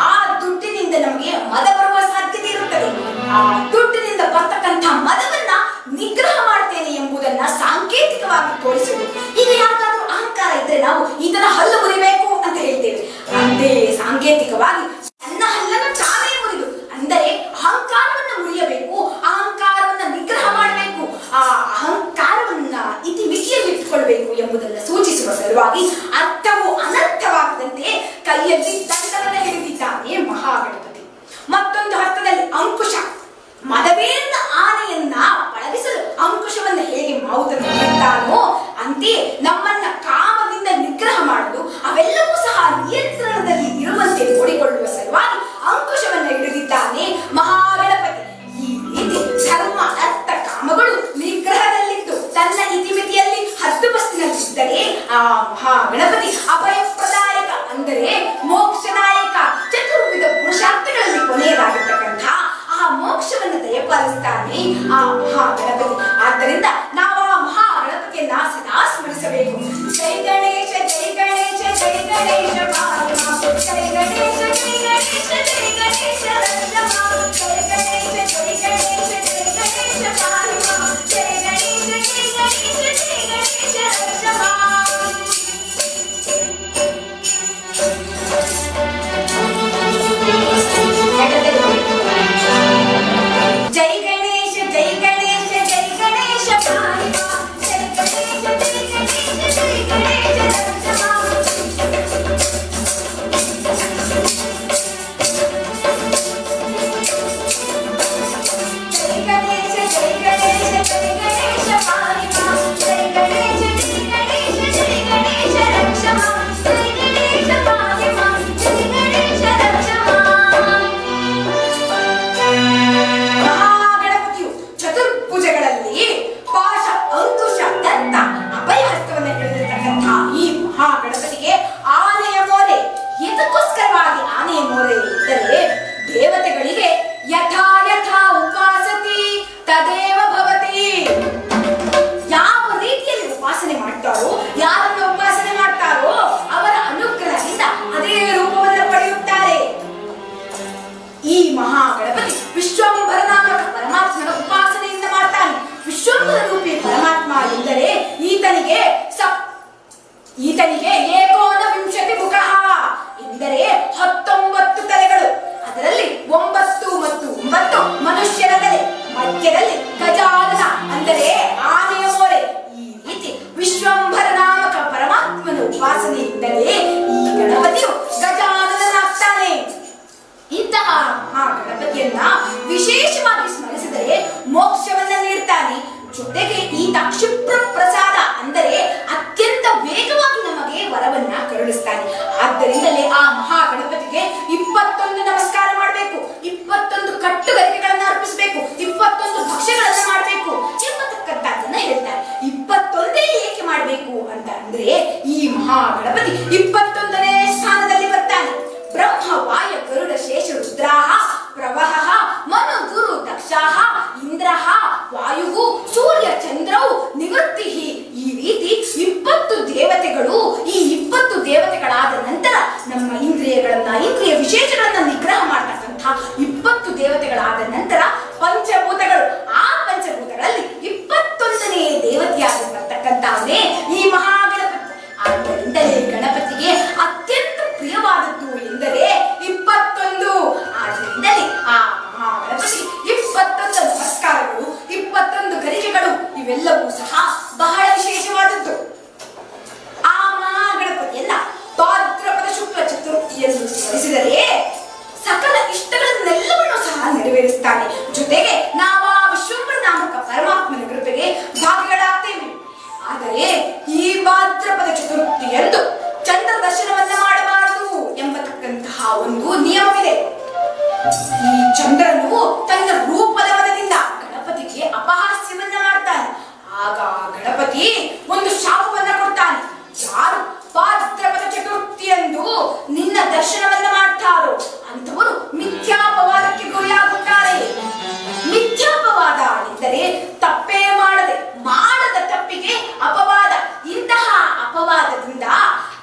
ಆ ದುಡ್ಡಿನಿಂದ ನಮಗೆ ಮದ ಬರುವ ಸಾಧ್ಯತೆ ಇರುತ್ತದೆ. ಆ ದುಡ್ಡಿನಿಂದ ಬರ್ತಕ್ಕಂಥ ಮದವನ್ನ ನಿಗ್ರಹ ಮಾಡ್ತೇನೆ ಎಂಬುದನ್ನ ಸಾಂಕೇತಿಕವಾಗಿ ತೋರಿಸುವುದು. ಈಗ ಯಾಕಾದ್ರೂ ಅಹಂಕಾರ ಇದ್ರೆ ನಾವು ಇದನ್ನ ಹಲ್ಲು ಮುರಿಬೇಕು ಅಂತ ಹೇಳ್ತೇವೆ. ಅಂತೆಯೇ ಸಾಂಕೇತಿಕವಾಗಿ ನನ್ನ ಹಲ್ಲನ್ನು ತಾನೇ ಮುರಿದು, ಅಂದರೆ ಅಹಂಕಾರವನ್ನ ಮುರಿಯಬೇಕು, ಅಹಂಕಾರವನ್ನ ನಿಗ್ರಹ ಮಾಡಬೇಕು, ಆ ಅಹಂಕಾರವನ್ನ ಇತಿಮಿತಿಯಲ್ಲಿ ಇಟ್ಕೊಳ್ಬೇಕು ಎಂಬುದನ್ನ ಸೂಚಿಸುವ ಸಲುವಾಗಿ ಅರ್ಥವು ಅನರ್ಥವಾಗದಂತೆ ಕೈಯಲ್ಲಿ ದಂಡವನ್ನ ಹಿಡಿದಿದ್ದಾನೆ ಮಹಾಗಣಪತಿ. ಮತ್ತೊಂದು ಹಸ್ತದಲ್ಲಿ ಅಂಕುಶ. ಮದವೇಂದ ಆನೆಯನ್ನ ಪಳಗಿಸಲು ಅಂಕುಶವನ್ನ ಹೇಗೆ ಮಾವುತನು ಹಿಡಿತಾನೋ ಅಂತೆಯೇ ನಮ್ಮನ್ನ ಕಾಮದಿಂದ ನಿಗ್ರಹ ಮಾಡಲು, ಅವೆಲ್ಲವೂ ಸಹ ನಿಯಂತ್ರಣದಲ್ಲಿ ಇರುವಂತೆ ನೋಡಿಕೊಳ್ಳುವ ಸಲುವಾಗಿ ಅಂಕುಶವನ್ನ ಹಿಡಿದಿದ್ದಾನೆ ಮಹಾಗಣಪತಿ. ಈ ರೀತಿ ಧರ್ಮ, ಅರ್ಥ, ಕಾಮಗಳು ನಿಗ್ರಹದಲ್ಲಿದ್ದು ತನ್ನ ಇತಿಮಿತಿಯಲ್ಲಿ ಹದ್ದುಬಸ್ತಿನಲ್ಲಿದ್ದರೆ ಆ ಮಹಾಗಣಪತಿ ಅಭಯಪ್ರದಾಯಕ, ಅಂದರೆ ಮೋಕ್ಷದಾಯಕ, ಚತುರ್ವಿಧ ಪುರುಷಾರ್ಥಗಳಲ್ಲಿ ಕೊನೆಯದಾಗಿರ್ತಕ್ಕಂಥ ಆ ಮೋಕ್ಷವನ್ನು ದಯಪಾಲಿಸ್ತಾನೆ ಆ ಮಹಾಗಣಪತಿ. ಆದ್ದರಿಂದ ನಾವು ಆ ಮಹಾಗಣಪತಿಯನ್ನ ಸದಾ ಸ್ಮರಿಸಬೇಕು. ಜೈ ಗಣೇಶ, ಜೈ ಗಣೇಶ, ಜೈ ಗಣೇಶ ಪಾಹಿಮ, ಜೈ ಗಣೇಶ, ಜೈ ಗಣೇಶ, ಜೈ ಗಣೇಶ ರಕ್ಷಮ, ಜೈ ಗಣೇಶ, ಜೈ ಗಣೇಶ, ಜೈ ಗಣೇಶ ಪಾಹಿಮ, ಜೈ ಗಣೇಶ, ಜೈ ಗಣೇಶ, ಜೈ ಗಣೇಶ ರಕ್ಷಮ. ಜೈ ಗಣೇಶ, ಜೈ ಗಣೇಶ, ಜೈ ಗಣೇಶ ಪಾಹಿಮ, ಜೈ ಗಣೇಶ, ಜೈ ಗಣೇಶ, ಜೈ ಗಣೇಶ ರಕ್ಷಮ. ಜೈ ಗಣೇಶ, ಜೈ ಗಣೇಶ, ಜೈ ಗಣೇಶ ಪಾಹಿಮ, ಜೈ ಗಣೇಶ, ಜೈ ಗಣೇಶ, ಜೈ ಗಣೇಶ ರಕ್ಷಮ, ಜೈ ಗಣೇಶ ಪಾಹಿಮ, ಜೈ ಗಣೇಶ ರಕ್ಷಮ. ಮಹಾಗಣಪತಿಯು ಚತುರ್ಭುಜಗಳಲ್ಲಿ ಪಾಶ, ಅಂಕುಶ, ದಂತ, ಅಭಯಹಸ್ತವನ್ನು ಹಿಡಿದಿರ್ತಕ್ಕಂಥ ಈ ಮಹಾಗಣಪತಿಗೆ ಆನೆಯ ಮೋರೆ. ಇದಕ್ಕೋಸ್ಕರವಾಗಿ ಆನೆಯ ಮೋರೆ ಎಂದರೆ ದೇವತೆಗಳಿಗೆ ಯಥಾ ಯಥಾ ಉಪಾಸತಿ ತದೇವ ಭವತಿ. ಯಾವ ರೀತಿಯಲ್ಲಿ ಉಪಾಸನೆ ಮಾಡ್ತಾರೋ, ಯಾರನ್ನು ಉಪಾಸನೆ ಮಾಡ್ತಾರೋ ಅವರ ಅನುಗ್ರಹದಿಂದ ಅದೇ ರೂಪವನ್ನು ಪಡೆಯುತ್ತಾರೆ. ಈ ಮಹಾಗಣಪತಿ ವಿಶ್ವಂಭರ ನಾಮಕ ಪರಮಾತ್ಮನ ಉಪಾಸನೆಯಿಂದ ಮಾಡ್ತಾನೆ. ವಿಶ್ವಂಭರ ರೂಪಿ ಪರಮಾತ್ಮ ಎಂದರೆ ಈತನಿಗೆ ಏಕೋನವಿಂಶತಿ ಮುಖಃ ಎಂದರೆ 19 ತಲೆಗಳು. ಅದರಲ್ಲಿ 9 ಮತ್ತು 9 ಮನುಷ್ಯರ ತಲೆ, ಮಧ್ಯದಲ್ಲಿ ಗಜಾನನ ಅಂದರೆ ಆನೆಯ ಮೋರೆ. ಈ ರೀತಿ ವಿಶ್ವಂಭರ ನಾಮಕ ಪರಮಾತ್ಮನ ಉಪಾಸನೆಯಿಂದಲೇ ಈ ಗಣಪತಿಯು ಗಜಾನನಾಗ್ತಾನೆ. ಇಂತಹ ಮಹಾಗಣಪತಿಯನ್ನ ವಿಶೇಷವಾಗಿ ಸ್ಮರಿಸಿದರೆ ಮೋಕ್ಷವನ್ನ ನೀಡ್ತಾನೆ. ಜೊತೆಗೆ ಈತ ಕ್ಷಿಪ್ರ ಪ್ರಸಾದ, ಅಂದರೆ ಅತ್ಯಂತ ವೇಗವಾಗಿ ನಮಗೆ ವರವನ್ನ ಕರುಣಿಸ್ತಾನೆ. ಆದ್ದರಿಂದಲೇ ಆ ಮಹಾಗಣಪತಿಗೆ 21 ನಮಸ್ಕಾರ ಮಾಡಬೇಕು, 21 ಕಟ್ಟುಗರಿಕೆಗಳನ್ನ ಅರ್ಪಿಸಬೇಕು, 21 ಭಕ್ಷ್ಯಗಳನ್ನ ಮಾಡಬೇಕು ಎಂಬತಕ್ಕಂಥದ್ದನ್ನ ಹೇಳ್ತಾರೆ. 21 ಏಕೆ ಮಾಡಬೇಕು ಅಂತ ಅಂದ್ರೆ ಈ ಮಹಾಗಣಪತಿ 21ನೇ ಸ್ಥಾನದಲ್ಲಿ ಬರ್ತಾನೆ. ಬ್ರಹ್ಮ, ವಾಯ, ಗರುಡ, ಶೇಷ, ರುದ್ರಾಹ, ಪ್ರವಹ, ಮನು, ಗುರು, ದಕ್ಷಾಹ, ಇಂದ್ರಹ, ವಾಯು, ಸೂರ್ಯ, ಚಂದ್ರವು, ನಿವೃತ್ತಿ. ಈ ರೀತಿ 20 ದೇವತೆಗಳು. ಈ 20 ದೇವತೆಗಳಾದ ನಂತರ ನಮ್ಮ ಇಂದ್ರಿಯ ವಿಶೇಷಗಳನ್ನ ನಿಗ್ರಹ ಮಾಡತಕ್ಕಂಥ 20 ದೇವತೆಗಳಾದ ನಂತರ ಪಂಚಭೂತಗಳು. ಆ ಪಂಚಭೂತಗಳಲ್ಲಿ 21ನೇ ದೇವತೆಯಾಗಿ ಬರ್ತಕ್ಕಂಥವನೇ ಈ ಮಹಾಗಣಪತಿ. ಆದ್ದರಿಂದಲೇ ಗಣಪತಿಗೆ ಅತ್ಯಂತ ಪ್ರಿಯವಾದದ್ದು ಎಂದರೆ 21. ಆದ್ದರಿಂದಲೇ ಆ ಮಹಾಗಣಪತಿ 21 ನಮಸ್ಕಾರಗಳು, 21 ಗರಿಕೆಗಳು ಇವೆಲ್ಲವೂ ಸಹ ಬಹಳ ವಿಶೇಷವಾದದ್ದು. ಆ ಮಹಾಗಣಪತಿಯನ್ನ ಆದರೆ ಈ ಭಾದ್ರಪದ ಚತುರ್ಥಿಯಂದು ಚಂದ್ರ ದರ್ಶನವನ್ನ ಮಾಡಬಾರದು ಎಂಬತಕ್ಕಂತಹ ಒಂದು ನಿಯಮವಿದೆ. ಈ ಚಂದ್ರನು ತನ್ನ ರೂಪದ ಬಲದಿಂದ ಗಣಪತಿಗೆ ಅಪಹಾಸ್ಯವನ್ನ ಮಾಡ್ತಾನೆ. ಆಗ ಗಣಪತಿ ಒಂದು ಶಾಪವನ್ನ ಕೊಡ್ತಾನೆ. ಯಾರು ಭಾದ್ರಪದ ಚತುರ್ಥಿಯಂದು ನಿನ್ನ ದರ್ಶನವನ್ನ ಮಾಡ್ತಾರೋ ಅಂತವರು ಮಿಥ್ಯಾಪವಾದಕ್ಕೆ ಗುರಿಯಾಗುತ್ತಾರೆ. ಮಿಥ್ಯಾಪವಾದ ಎಂದರೆ ತಪ್ಪೇ ಮಾಡದ ತಪ್ಪಿಗೆ ಅಪವಾದ. ಇಂತಹ ಅಪವಾದದಿಂದ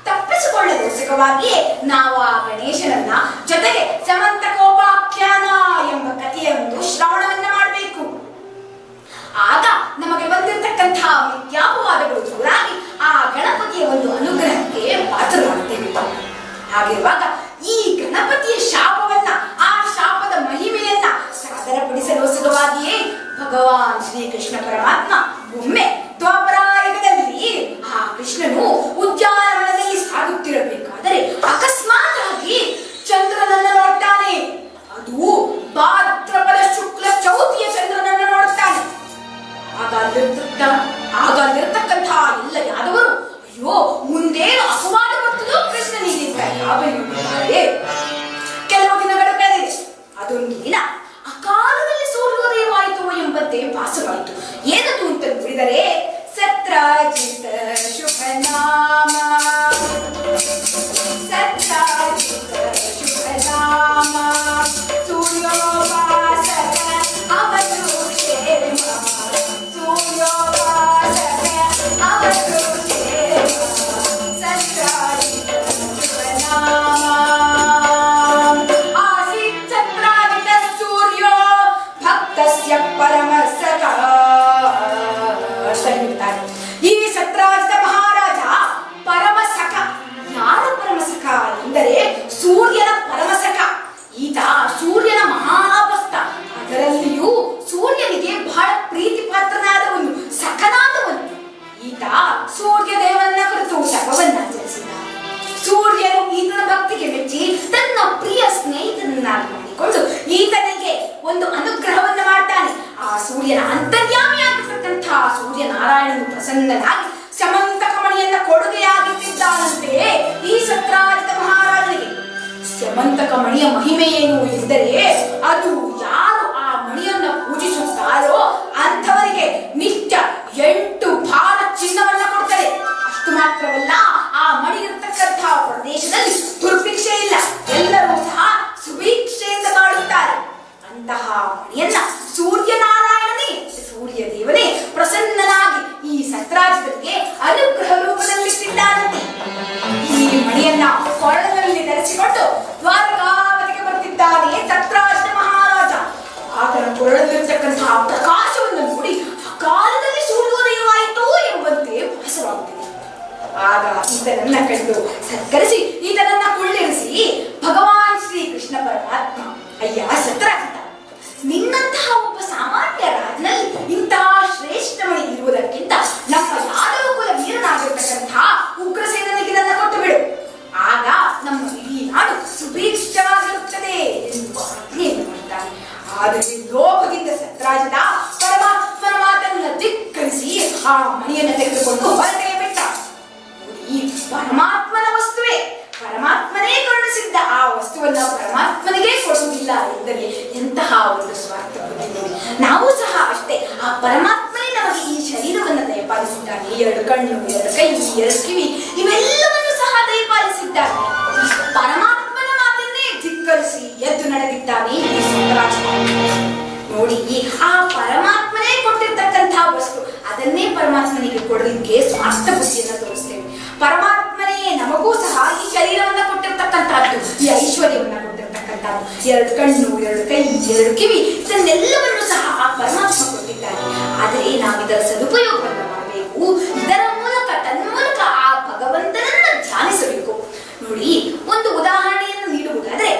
ತಪ್ಪಿಸಿಕೊಳ್ಳಲು ನಾವು ಆ ಗಣೇಶನನ್ನ ಜೊತೆಗೆ ಸಮಂತಕೋಪಾಖ್ಯಾನ ಎಂಬ ಕಥೆಯ ಒಂದು ಶ್ರವಣವನ್ನ ಮಾಡಬೇಕು. ಆಗ ನಮಗೆ ಬಂದಿರತಕ್ಕಂತಹ ಮಿಥ್ಯಾಪವಾದಗಳು ದೂರಾಗಿ ಆ ಗಣಪತಿಯ ಒಂದು ಅನುಗ್ರಹಕ್ಕೆ ಪಾತ್ರರಾಗುತ್ತೇವೆ. ಹಾಗಿರುವಾಗ ಈ ಗಣಪತಿಯ ಶಾಪವನ್ನ, ಆ ಶಾಪದ ಮಹಿಮೆಯನ್ನ ಸಾದರಪಡಿಸಲು ಸುಲಭವಾಗಿಯೇ ಭಗವಾನ್ ಶ್ರೀಕೃಷ್ಣ ಪರಮಾತ್ಮ ಒಮ್ಮೆ ದ್ವಾಪರಾಯುಗದಲ್ಲಿ ಆ ಕೃಷ್ಣನು ಉದ್ಯಾನವನದಲ್ಲಿ ಸಾಗುತ್ತಿರಬೇಕಾದರೆ ಅಕಸ್ಮಾತ್ ಆಗಿ ಚಂದ್ರನನ್ನ ನೋಡ್ತಾನೆ. ಅದು ಭಾದ್ರಪದ ಶುಕ್ಲ ಚೌತಿಯ ಚಂದ್ರನನ್ನ ನೋಡುತ್ತಾನೆ. ಆಗ ಅಲ್ಲಿರ್ತಕ್ಕಂತಹ ಎಲ್ಲ ಯಾದವರು ಅಯ್ಯೋ ಮುಂದೇನು ಅಪವಾದ ಬರ್ತದೋ ಕೃಷ್ಣನಿಗೆ ಯಾವ ಕೆಲವು ದಿನಗಳು ಕಳೆದಿದೆ. ಅದೊಂದು ದಿನ ಅಕಾಲದಲ್ಲಿ ಸೂರ್ಯೋದಯವಾಯಿತು ಎಂಬಂತೆ ಭಾಸವಾಯಿತು. ಏನದು ಅಂತ ನೋಡಿದರೆ ಸತ್ರಾಜಿತ ಶುಭನಾಮ, ಸತ್ರಾಜಿತ ಶುಭನಾಮ ಸೂರ್ಯೋಪಾಸಕ ಅವನು ಕ್ಷೇಮ, ಸೂರ್ಯೋಪಾಸಕ ಅವನು ಕ್ಷೇಮ, ಸತ್ರಾಜಿತ ಶುಭನಾಮ. ಆಸೀತ್ ಸತ್ರಾಜಿತ ಸೂರ್ಯೋ ಭಕ್ತಸ್ಯ ಪರಮಸಖ. ಈ ಸತ್ರಾಜಿತ ಮಹಾರಾಜ ಪರಮಸಖ. ಯಾರ ಪರಮಸಖ ಎಂದರೆ ಸೂರ್ಯನ ಪರಮಸಖ. ಈತ ಸೂರ್ಯನ ಮಹಾಭಕ್ತ. ಅದರಲ್ಲಿಯೂ ಸೂರ್ಯನಿಗೆ ಬಹಳ ಪ್ರೀತಿ ಪಾತ್ರನಾದವನು, ಸಖನಾದವನು. ಈತ ಸೂರ್ಯ ದೇವನ ಕುರಿತು ಶಪವನ್ನ ಆಚರಿಸಿದ. ಸೂರ್ಯನು ಈತನ ಭಕ್ತಿಗೆ ಮೆಚ್ಚಿ ತನ್ನ ಪ್ರಿಯ ಸ್ನೇಹಿತನನ್ನಾಗಿ ಮಾಡಿಕೊಂಡು ಈತನಿಗೆ ಒಂದು ಅನುಗ್ರಹವನ್ನ ಮಾಡ್ತಾನೆ. ಆ ಸೂರ್ಯನ ಅಂತರ್ಯಾಮಿಯಾಗಿರ್ತಕ್ಕಂತಹ ಸೂರ್ಯನಾರಾಯಣನು ಪ್ರಸನ್ನನಾಗಿ ಸಮಂತಕ ಮಣಿಯನ್ನ ಕೊಡುಗೆಯಾಗಿದ್ದಾನಂತೆ ಈ ಸತ್ರಾಜಿತ ಮಹಾರಾಜನಿಗೆ. ಸಮಂತಕ ಮಣಿಯ ಮಹಿಮೆ ಏನು ಎಂದರೆ ಅದು ಯಾರು ಆ ಮಣಿಯನ್ನ ಪೂಜಿಸುತ್ತಾರೋ ಅಂಥವರಿಗೆ ನಿತ್ಯ 8 ಭಾರ ಚಿನ್ನವನ್ನ ಕೊಡ್ತಾರೆ. ಅಷ್ಟು ಮಾತ್ರವಲ್ಲ, ಆ ಮಣಿ ಇರತಕ್ಕಂತಹ ಪ್ರದೇಶದಲ್ಲಿ ದುರ್ಭಿಕ್ಷೆ ಇಲ್ಲ, ಎಲ್ಲರೂ ಸಹ ಸುಭಿಕ್ಷೆಯಿಂದ ಮಾಡುತ್ತಾರೆ. ಅಂತಹ ಮಣಿಯನ್ನ ಸೂರ್ಯನಾರಾಯಣನೇ, ಸೂರ್ಯ ದೇವನೇ ಪ್ರಸನ್ನನಾಗಿ ಈ ಸತ್ರಾಜಿತನಿಗೆ ಅನುಗ್ರಹ ರೂಪದಲ್ಲಿಟ್ಟಿದ್ದಾನಂತೆ. ಈ ಮಣಿಯನ್ನ ಕೊರಳಲ್ಲಿ ಧರಿಸಿಕೊಂಡು ದ್ವಾರಕಾವತಿಗೆ ಬರುತ್ತಿದ್ದಾನೆ ಸತ್ರಾಜಿತ ಮಹಾರಾಜ. ಆತನ ಕೊರಳಲ್ಲಿರ್ತಕ್ಕಂತಹ ಪ್ರಕಾಶವನ್ನು ನೋಡಿ ಅಕಾಲದಲ್ಲಿ ಸೂರ್ಯೋದಯವಾಯಿತು ಎಂಬಂತೆ ಭಾಸವಾಗುತ್ತಿದೆ. ಆಗ ಈತನನ್ನ ಕಂಡು ಸತ್ಕರಿಸಿ ಈತನನ್ನ ಕುಳ್ಳಿರಿಸಿ ಭಗವಾನ್ ಶ್ರೀ ಕೃಷ್ಣ ಪರಮಾತ್ಮ, ಅಯ್ಯ ಸತ್ರಾಜಿತ, ನಿನ್ನಂತಹ ಒಬ್ಬ ಸಾಮಾನ್ಯ ರಾಜನಲ್ಲಿ ಇಂತಹ ಶ್ರೇಷ್ಠ ಮಣಿ ಇರುವುದಕ್ಕಿಂತ ನಮ್ಮ ಯಾದವ ಕುಲ ವೀರನಾಗಿರ್ತಕ್ಕಂತಹ ಉಗ್ರಸೇನನಿಗೆ ಇದನ್ನ ಕೊಟ್ಟು ಬಿಡು. ಆಗ ನಮ್ಮ ಇಡೀ ನಾಡು ಸುಭಿಕ್ಷವಾಗಿರುತ್ತದೆ ಎಂದು ಆಜ್ಞೆಯನ್ನು ಮಾಡ್ತಾನೆ. ಆದರೆ ಲೋಭದಿಂದ ಸತ್ರಾಜಿತ ಪರಮಾತ್ಮನ ಮಾತನ್ನ ಧಿಕ್ಕರಿಸಿ ಆ ಮಣಿಯನ್ನು ತೆಗೆದುಕೊಂಡು ಹೊರಗೆ ಬಿಟ್ಟ. ಈ ಪರಮಾತ್ಮನ ವಸ್ತುವೇ, ಪರಮಾತ್ಮನೇ ಕರುಣಿಸಿದ್ದ ಆ ವಸ್ತುವನ್ನ ಪರಮಾತ್ಮನಿಗೆ ಕೊಡುವುದಿಲ್ಲ ಎಂದರೆ ಎಂತಹ ಒಂದು ಸ್ವಾರ್ಥ ಬುದ್ಧಿ. ನಾವು ಸಹ ಅಷ್ಟೇ, ಆ ಪರಮಾತ್ಮನೇ ನಮಗೆ ಈ ಶರೀರವನ್ನು ದಯಪಾಲಿಸಿದ್ದಾನೆ. 2 ಕಣ್ಣು, 2 ಕೈ, 2 ಕಿವಿ ಇವೆಲ್ಲವನ್ನು ಸಹ ದಯಪಾಲಿಸಿದ್ದಾನೆ. ಪರಮಾತ್ಮನ ಮಾತನ್ನೇ ಧಿಕ್ಕರಿಸಿ ಎದ್ದು ನಡೆದಿದ್ದಾನೆ ಈ ಸತ್ರಾಜಿತ. ನೋಡಿ, ಆ ಪರಮಾತ್ಮನೇ ಕೊಟ್ಟಿರ್ತಕ್ಕಂತಹ ವಸ್ತು ಅದನ್ನೇ ಪರಮಾತ್ಮನಿಗೆ ಕೊಡಲಿಕ್ಕೆ ಸ್ವಾರ್ಥ ಬುದ್ಧಿಯನ್ನು ತೋರಿಸ್ತೇವೆ. ಪರಮಾತ್ಮನೇ ನಮಗೂ ಸಹ ಈ ಶರೀರವನ್ನ ಕೊಟ್ಟಿರ್ತಕ್ಕಂಥದ್ದು, ಈ ಐಶ್ವರ್ಯವನ್ನ ಕೊಟ್ಟಿರ್ತಕ್ಕಂಥದ್ದು. 2 ಕಣ್ಣು, 2 ಕೈ, 2 ಕಿವಿ ಇದನ್ನೆಲ್ಲವನ್ನು ಸಹ ಆ ಪರಮಾತ್ಮ ಕೊಟ್ಟಿದ್ದಾನೆ. ಆದರೆ ನಾವು ಇದರ ಸದುಪಯೋಗವನ್ನು ಮಾಡಬೇಕು. ಇದರ ಮೂಲಕ ತನ್ಮೂಲಕ ಆ ಭಗವಂತನನ್ನ ಧ್ಯಾನಿಸಬೇಕು. ನೋಡಿ, ಒಂದು ಉದಾಹರಣೆಯನ್ನು ನೀಡುವುದಾದ್ರೆ,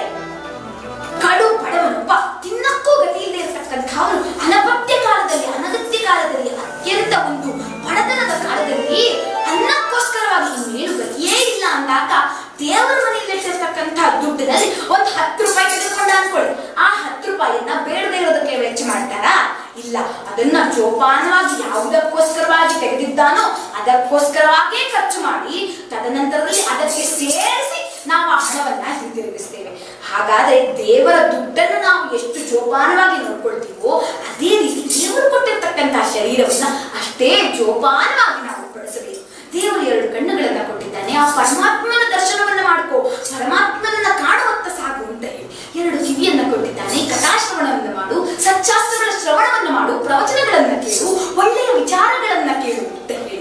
ಕಡು ಬಡವನೊಬ್ಬ ತಿನ್ನಕ್ಕೂ ಗತಿ ಇಲ್ಲದೆ ಇರತಕ್ಕಂಥವನು ಅನಪತ್ಯ ಕಾಲದಲ್ಲಿ, ಅನಗತ್ಯ ಕಾಲದಲ್ಲಿ, ಅತ್ಯಂತ ಒಂದು ಬಡತನದ ಕಾಲದಲ್ಲಿ ಅನ್ನಕ್ಕೋಸ್ಕರವಾಗಿ ಇನ್ನೇನು ಗತಿಯೇ ಇಲ್ಲ ಅಂದಾಗ ದೇವರ ಮನೆಯಲ್ಲಿ ಇಟ್ಟಿರ್ತಕ್ಕಂಥ ದುಡ್ಡಿನಲ್ಲಿ ಒಂದು 10 ರೂಪಾಯಿ ತೆಗೆದುಕೊಂಡ ಅನ್ಕೊಳ್ಳಿ. ಆ 10 ರೂಪಾಯಿಯನ್ನ ಬೇಡದೇ ಇರೋದಕ್ಕೆ ವೆಚ್ಚ ಮಾಡ್ತಾರಾ? ಇಲ್ಲ, ಅದನ್ನ ಜೋಪಾನವಾಗಿ ಯಾವುದಕ್ಕೋಸ್ಕರವಾಗಿ ತೆಗೆದಿದ್ದಾನೋ ಅದಕ್ಕೋಸ್ಕರವಾಗಿಯೇ ಖರ್ಚು ಮಾಡಿ ತದನಂತರದಲ್ಲಿ ಅದಕ್ಕೆ ಸೇರಿಸಿ ನಾವು ಆ ಹಣವನ್ನ ಹಿಂದಿರುಗಿಸ್ತೇವೆ. ಹಾಗಾದ್ರೆ ದೇವರ ದುಡ್ಡನ್ನು ನಾವು ಎಷ್ಟು ಜೋಪಾನವಾಗಿ ನೋಡ್ಕೊಳ್ತೀವೋ ಅದೇ ರೀತಿ ದೇವರು ಕೊಟ್ಟಿರ್ತಕ್ಕಂತಹ ಶರೀರವನ್ನ ಅಷ್ಟೇ ಜೋಪಾನವಾಗಿ ನಾವು ಬಳಸಬೇಕು. ದೇವರು 2 ಕಣ್ಣುಗಳನ್ನ ಕೊಟ್ಟಿದ್ದಾನೆ, ಆ ಪರಮಾತ್ಮನ ದರ್ಶನವನ್ನ ಮಾಡ್ಕೋ, ಪರಮಾತ್ಮನನ್ನ ಕಾಣುವತ್ತ ಸಾಗು ಅಂತ ಹೇಳಿ. 2 ಕಿವಿಯನ್ನ ಕೊಟ್ಟಿದ್ದಾನೆ, ಕಥಾಶ್ರವಣವನ್ನು ಮಾಡು, ಸಚ್ಚಾಸ್ತ್ರಗಳ ಶ್ರವಣವನ್ನು ಮಾಡು, ಪ್ರವಚನಗಳನ್ನ ಕೇಳು, ಒಳ್ಳೆಯ ವಿಚಾರಗಳನ್ನ ಕೇಳು ಅಂತ ಹೇಳಿ.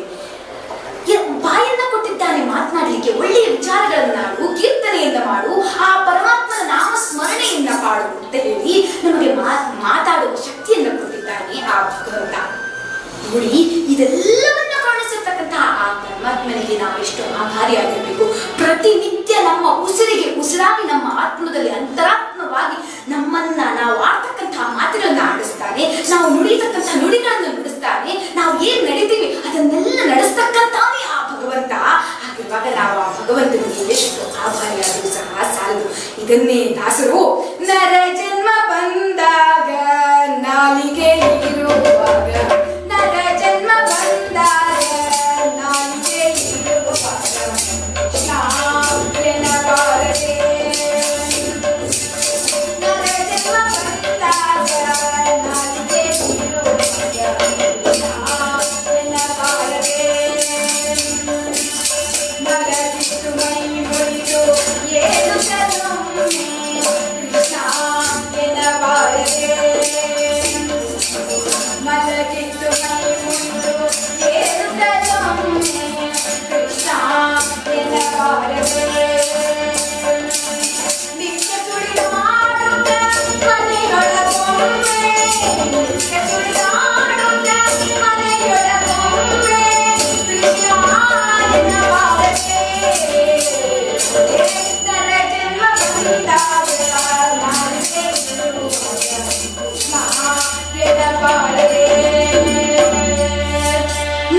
ಬಾಯನ್ನ ಕೊಟ್ಟಿದ್ದಾನೆ ಮಾತನಾಡಲಿಕ್ಕೆ, ಒಳ್ಳೆಯ ವಿಚಾರಗಳನ್ನಾಡು, ಕೀರ್ತನೆಯನ್ನ ಮಾಡು, ಆ ಪರಮಾತ್ಮನ ನಾಮ ಸ್ಮರಣೆಯನ್ನ ಪಾಡು ಅಂತ ಹೇಳಿ ನಮಗೆ ಮಾತಾಡುವ ಶಕ್ತಿಯನ್ನ ಕೊಟ್ಟಿದ್ದಾನೆ ಆ ಭಗವಂತ. ನೋಡಿ, ಇದೆಲ್ಲವನ್ನ ಕಾಣಿಸಿರ್ತಕ್ಕಂತಹ ಆ ಪರಮಾತ್ಮನಿಗೆ ನಾವು ಎಷ್ಟು ಆಭಾರಿಯಾಗಿರ್ಬೇಕು. ಪ್ರತಿನಿತ್ಯ ನಮ್ಮ ಉಸಿರಿಗೆ ಉಸಿರಾಗಿ ನಮ್ಮ ಆತ್ಮದಲ್ಲಿ ಅಂತರಾತ್ಮವಾಗಿ ನಮ್ಮನ್ನ ನಾವು ಆಡ್ತಕ್ಕಂತಹ ಮಾತುಗಳನ್ನ ಆಡಿಸ್ತಾನೆ, ನಾವು ನುಡಿತಕ್ಕಂತಹ ನುಡಿಗಳನ್ನು ನುಡಿಸ್ತಾನೆ, ನಾವು ಏನ್ ನಡೀತೀವಿ ಅದನ್ನೆಲ್ಲ ನಡೆಸ್ತಕ್ಕಂತಾನೆ ಆ ಭಗವಂತ. ಹಾಗಿರುವಾಗ ನಾವು ಆ ಭಗವಂತನಿಗೆ ಎಷ್ಟು ಆಭಾರಿಯಾದರೂ ಸಹ ಸಾಲದು. ಇದನ್ನೇ ದಾಸರು ನರ ಜನ್ಮ ಬಂದಾಗ ನಾಲಿಗೆ ಇರುವಾಗ, ನರ ಜನ್ಮ ಬಂದಾಗ ನಾಲಿಗೆ ಇರುವಾಗ ಬಾರದೆ, ನರ ಜನ್ಮ ಬಂದಾಗ ನಾಲಿಗೆ ಇರುವಾಗ ಬಾರದೆ, ಮಲಗಿಟ್ಟು ಮೈ ಮುರಿದು ಏನು ಕೃಷ್ಣ ಎನ್ನಬಾರದೆ, ಮಲಗಿಟ್ಟು ಮೈ ಮುರಿದು ಏನು ಕೃಷ್ಣ ಎನ್ನಬಾರದೆ, ನಿತ್ಯ ಸುಳಿದಾಡುತ್ತ ಮನೆಯೊಳಗೊಮ್ಮೆ, ನಿತ್ಯ ಸುಳಿದಾಡುತ್ತ ಮನೆಯೊಳಗೊಮ್ಮೆ ಕೃಷ್ಣ ಎನ್ನಬಾರದೆ, ನರ ಜನ್ಮ ಬಂದಾಗ ನಾಲಿಗೆ ಕೃಷ್ಣ ಎನ್ನಬಾರದೆ,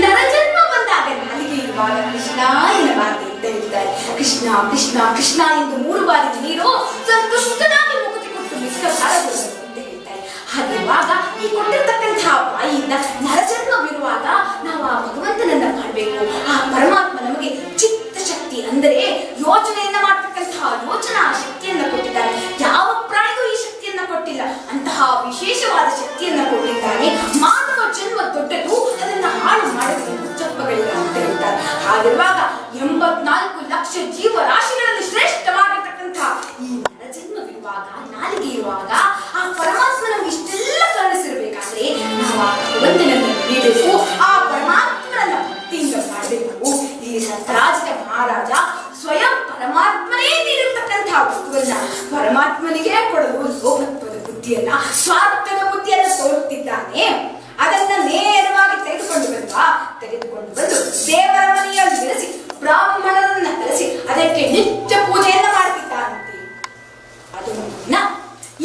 ನರಜನ್ಮ ಬಂದಾಗ ನಾಲಿಗೆ ಇರುವಾಗ ಕೃಷ್ಣ ಎನ್ನಬಾರದೆ ಅಂತ ಹೇಳ್ತಾರೆ. ಕೃಷ್ಣ ಕೃಷ್ಣ ಕೃಷ್ಣ ಎಂದು 3 ಬಾರಿ ನೀರು ಸಂತುಷ್ಟನಾಗಿ ಮುಗುತಿ ಕೊಟ್ಟು ಮಿಕ್ಕಬಾರದು ಅಂತ ಹೇಳ್ತಾರೆ. ಹಾಗಿರುವಾಗ ಈ ಕೊಟ್ಟಿರ್ತಕ್ಕಂತಹ ಬಾಯಿಯಿಂದ ನರಜನ್ಮವಿರುವಾಗ ನಾವು ಆ ಭಗವಂತನನ್ನ ಕಾಣಬೇಕು. ಆ ಪರಮಾತ್ಮ ನಮಗೆ ಚಿತ್ತ ಶಕ್ತಿ ಅಂದರೆ ಯೋಚನೆಯನ್ನ ಮಾಡ್ತಕ್ಕಂತಹ ಯೋಚನಾ ಶಕ್ತಿಯನ್ನ ಕೊಟ್ಟಿದ್ದಾನೆ. ಯಾವ ಪ್ರಾಣಿಗೂ ಈ ಶಕ್ತಿಯನ್ನ ಕೊಟ್ಟಿಲ್ಲ, ಅಂತಹ ವಿಶೇಷವಾದ ಶಕ್ತಿಯನ್ನ ಕೊಟ್ಟಿದ್ದಾನೆ. ಮಾನವ ಜನ್ಮ ದೊಡ್ಡದು, ಅದನ್ನ ಹಾಳು ಮಾಡಿದ ಹುಚ್ಚಪ್ಪಗಳಿಲ್ಲ ಅಂತ ಹೇಳ್ತಾರೆ. ಹಾಗಿರುವಾಗ 84 ಲಕ್ಷ ಜೀವರಾಶಿಗಳಲ್ಲಿ ಶ್ರೇಷ್ಠವಾಗಿರ್ತಕ್ಕಂತಹ ಈ ನರಜನ್ಮವಿರುವಾಗ, ನಾಲಿಗೆ ಇರುವಾಗ ಆ ಪರಮಾತ್ಮ ನಮ್ಗೆ ಇಷ್ಟೆಲ್ಲ ಕಾಣಿಸಿರ್ಬೇಕಾದ್ರೆ ನಾವು ಆ ಭಗವಂತನನ್ನು ನೀಡಬೇಕು, ಆ ಪರಮಾತ್ಮನನ್ನ ಭಕ್ತಿಯಿಂದ ಮಾಡಬೇಕು. ಈ ಸತ್ರಾಜಿತ ಮಹಾರಾಜ ಸ್ವಯಂ ಪರಮಾತ್ಮನೇ ನೀಡಿರ್ತಕ್ಕಂತಹ ವಸ್ತುವನ್ನ ಪರಮಾತ್ಮನಿಗೆ ಕೊಡಲು ಲೋಭತ್ವದ ಬುದ್ಧಿಯನ್ನ, ಸ್ವಾರ್ಥದ ಬುದ್ಧಿಯನ್ನ ತೋರುತ್ತಿದ್ದಾನೆ. ಅದನ್ನ ನೇರವಾಗಿ ತೆಗೆದುಕೊಂಡು ಬಂದು ದೇವರ ಮನೆಯಲ್ಲಿ ಇರಿಸಿ ಬ್ರಾಹ್ಮಣರನ್ನ ಕರೆಸಿ ಅದಕ್ಕೆ ನಿತ್ಯ ಪೂಜೆಯನ್ನ ಮಾಡ್ತಿದ್ದಾನಂತೆ. ಅದು